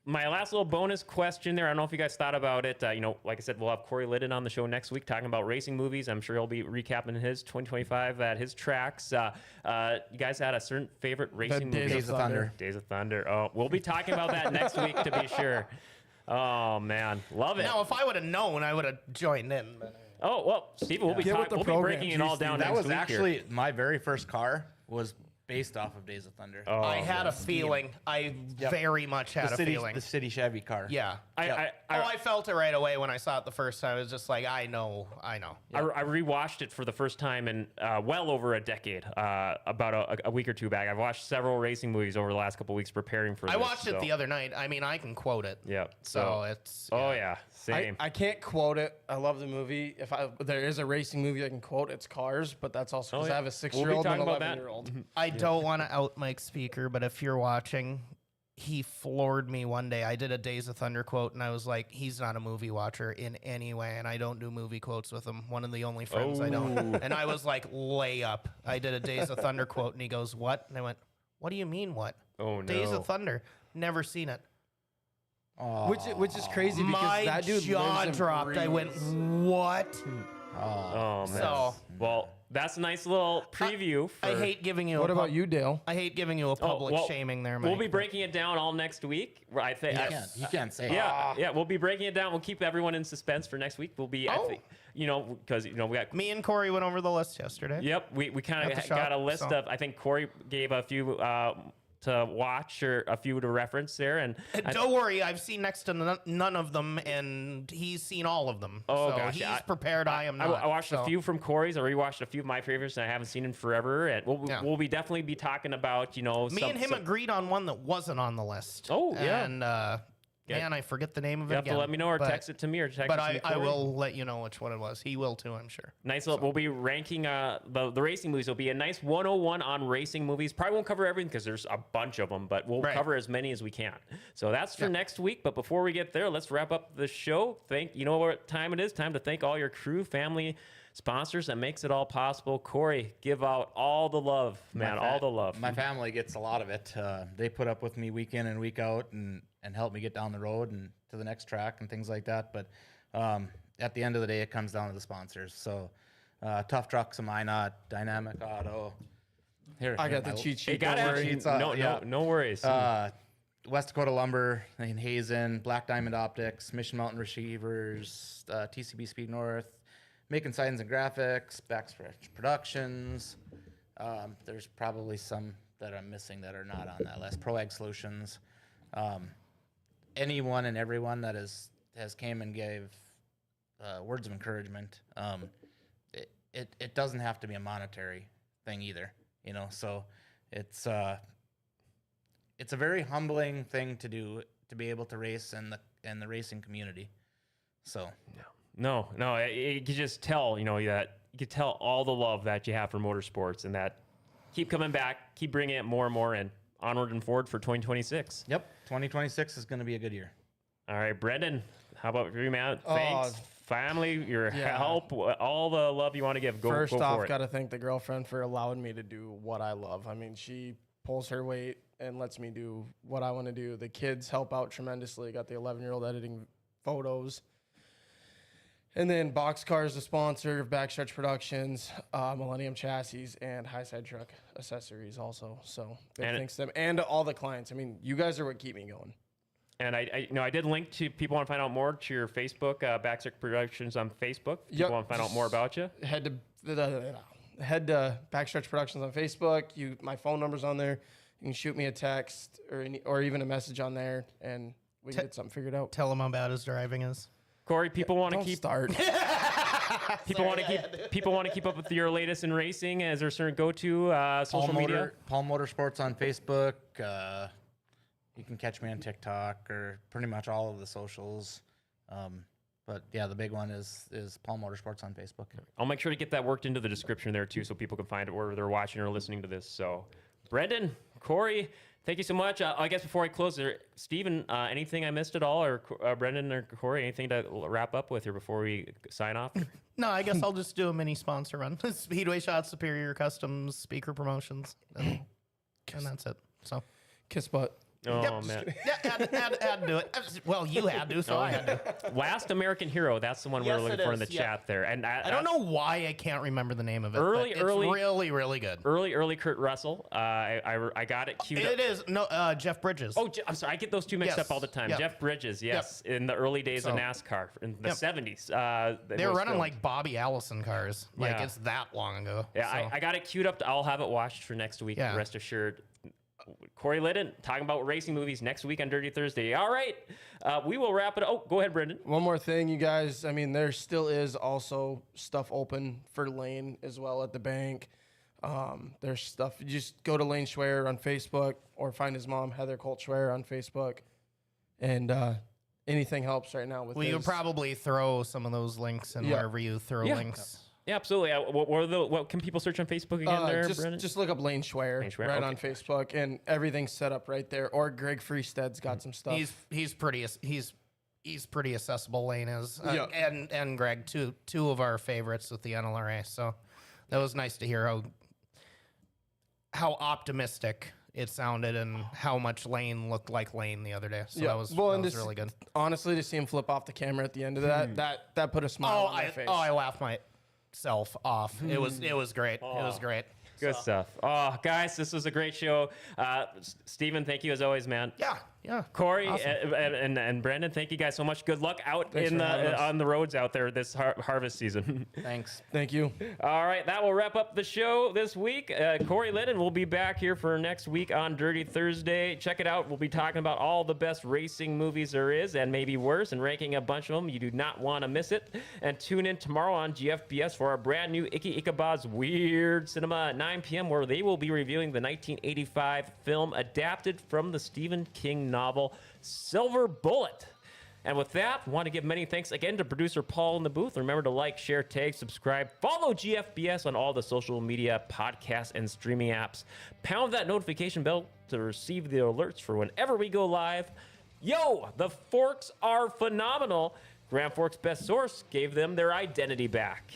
My last little bonus question there. I don't know if you guys thought about it. You know, like I said, we'll have Corey Liddon on the show next week talking about racing movies. I'm sure he'll be recapping his 2025 at his tracks. You guys had a certain favorite racing movie? Days of Thunder. Days of Thunder. Oh, we'll be talking about that next week to be sure. Oh man, love it. Now, if I would have known, I would have joined in. But Oh well, Steven, we'll be Get with the we'll be program, breaking it all geez, down That next was week actually here. my very first car was based off of Days of Thunder. Oh, I had a feeling. I very much had a feeling. The city Chevy car. Yeah. I felt it right away when I saw it the first time. It was just like, I know. I rewatched it for the first time in well over a decade, about a week or two back. I've watched several racing movies over the last couple of weeks preparing for I this. watched it the other night. I mean, I can quote it. Yeah. So it's. Oh yeah, same. I can't quote it. I love the movie. If there is a racing movie I can quote, it's Cars, but that's also because yeah. I have a We'll be 6-year-old and talking an about that. 11-year-old. I don't want to out Mike Speaker, but if you're watching, he floored me one day. I did a Days of Thunder quote, and I was like, he's not a movie watcher in any way, and I don't do movie quotes with him. One of the only friends I don't. And I was like, lay up. I did a Days of Thunder quote, and he goes, what? And I went, what do you mean, what? Oh no. Days of Thunder. Never seen it. Which is crazy because My that dude jaw lives and dropped. I went, breathes. what? Oh man. So- Well, that's a nice little preview. For, I hate giving you What about you, Dale? I hate giving you a public well, shaming there, Mike. We'll be breaking it down all next week. I think. You can't say it. Yeah, we'll be breaking it down. We'll keep everyone in suspense for next week. We'll be, I Oh. think, because we got. Me and Corey went over the list yesterday. Yep, we kind At of the got a shop, list so. of. I think Corey gave a few to watch or a few to reference there, and Don't worry, I've seen next to none of them, and he's seen all of them. Oh, so gosh, he's yeah. prepared. I am not. I watched a so. few from Corey's. I rewatched a few of my favorites, and I haven't seen in forever. And we'll be definitely be talking about Me and him agreed on one that wasn't on the list. Oh, yeah. And man, I forget the name of You it have again. to let me know or but- text it to me or text But it to me. I Corey. will let you know which one it was. He will too, I'm sure. Nice. We'll be ranking the racing movies. It'll be a nice 101 on racing movies. Probably won't cover everything because there's a bunch of them, but we'll Right. cover as many as we can. So that's for next week. But before we get there, let's wrap up the show. You know what time it is? Time to thank all your crew, family, sponsors that makes it all possible. Cory, give out all the love, man, all the love. My family gets a lot of it. They put up with me week in and week out and help me get down the road and to the next track and things like that. But at the end of the day, it comes down to the sponsors. So Tough Trucks, Minot, Dynamic Auto. Here, I got the cheat sheet. You got don't it. worry. No worries. West Dakota Lumber in Hazen, Black Diamond Optics, Mission Mountain Receivers, TCB Speed North, Making Signs and Graphics, Backstretch Productions. There's probably some that I'm missing that are not on that list. Pro Ag Solutions. Anyone and everyone that has came and gave words of encouragement. It doesn't have to be a monetary thing either, So it's a very humbling thing to do, to be able to race in the racing community. So No, you can just tell, that you can tell all the love that you have for motorsports, and that keep coming back, keep bringing it more and more, and onward and forward for 2026. Yep, 2026 is going to be a good year. All right, Brendan, how about you, man? Thanks, family, your Yeah. help, all the love you want to give. Go First for off, it. got to thank the girlfriend for allowing me to do what I love. I mean, she pulls her weight and lets me do what I want to do. The kids help out tremendously. Got the 11-year-old editing photos. And then Boxcar is the sponsor of Backstretch Productions, Millennium Chassis, and Highside Truck Accessories also. So big And thanks to them and to all the clients. I mean, you guys are what keep me going. And I did link to people want to find out more to your Facebook, Backstretch Productions on Facebook. People Yep. want to find out more about you. Head to Backstretch Productions on Facebook. My phone number's on there. You can shoot me a text or even a message on there, and we can get something figured out. Tell him how bad his driving is. Cory, people want to Don't keep start. people want to keep up with your latest in racing. Is there a certain go-to social media? Paul Motorsports on Facebook. You can catch me on TikTok or pretty much all of the socials. But yeah, the big one is Paul Motorsports on Facebook. I'll make sure to get that worked into the description there too, so people can find it wherever they're watching or listening to this. So, Brendan, Cory, thank you so much. I guess before I close there, Steven, anything I missed at all, or Brendan or Cory, anything to wrap up with here before we sign off? No, I guess I'll just do a mini sponsor run. Speedway Shots, Superior Customs, Speaker Promotions, and that's it. So, Kiss butt. Oh, man. yeah, had to do it. Well, you had to, so I had to. Last American Hero, that's the one we were Yes, looking it for in the is, yeah. chat there. And I don't know why I can't remember the name of it. Early- but it's really, really good. Early Kurt Russell. I got it queued up. It is. No, Jeff Bridges. Oh, I'm sorry. I get those two mixed Yes. up all the time. Yep. Jeff Bridges, yes, in the early days of So- NASCAR in the Yep. 70s. they were running like Bobby Allison cars. Like, Yeah. it's that long ago. Yeah, so. I got it queued up. I'll have it watched for next week. Yeah. Rest assured. Cory Liddon talking about racing movies next week on Dirty Thursday. All right, we will wrap it. Oh, go ahead, Brendan. One more thing, you guys. I mean, there still is also stuff open for Lane as well at the bank. There's stuff. You just go to Lane Schwer on Facebook or find his mom, Heather Colt Schwer, on Facebook. And anything helps right now with Well, you his- probably throw some of those links in Yeah. wherever you throw Yeah. links. Yeah, absolutely. What can people search on Facebook again there, Brendan? just look up Lane Schwer, Lane Schwer, right okay. on Facebook, and everything's set up right there. Or Greg Freestead's got some stuff. He's pretty accessible. Lane is, Yeah. and Greg, two of our favorites with the NLRA. So that was nice to hear how optimistic it sounded and how much Lane looked like Lane the other day. So that was really good. Honestly, to see him flip off the camera at the end of that put a smile on my face. I laughed myself off. It was great. It was great. Good stuff. Oh, guys, this was a great show. Steven, thank you as always, man. Yeah. Cory Awesome. and Brendan, thank you guys so much. Good luck out Thanks in for having us. on the roads out there this harvest season. Thanks. Thank you. All right, that will wrap up the show this week. Cory Liddon will be back here for next week on Dirty Thursday. Check it out. We'll be talking about all the best racing movies there is and maybe worse and ranking a bunch of them. You do not want to miss it. And tune in tomorrow on GFBS for our brand new Icky Ichabod's Weird Cinema at 9 p.m. where they will be reviewing the 1985 film adapted from the Stephen King novel Silver Bullet. And with that, I want to give many thanks again to producer Paul in the booth. Remember to like, share, tag, subscribe, follow GFBS on all the social media, podcasts, and streaming apps. Pound that notification bell to receive the alerts for whenever we go live. Yo, the Forks are phenomenal. Grand Forks Best Source gave them their identity back.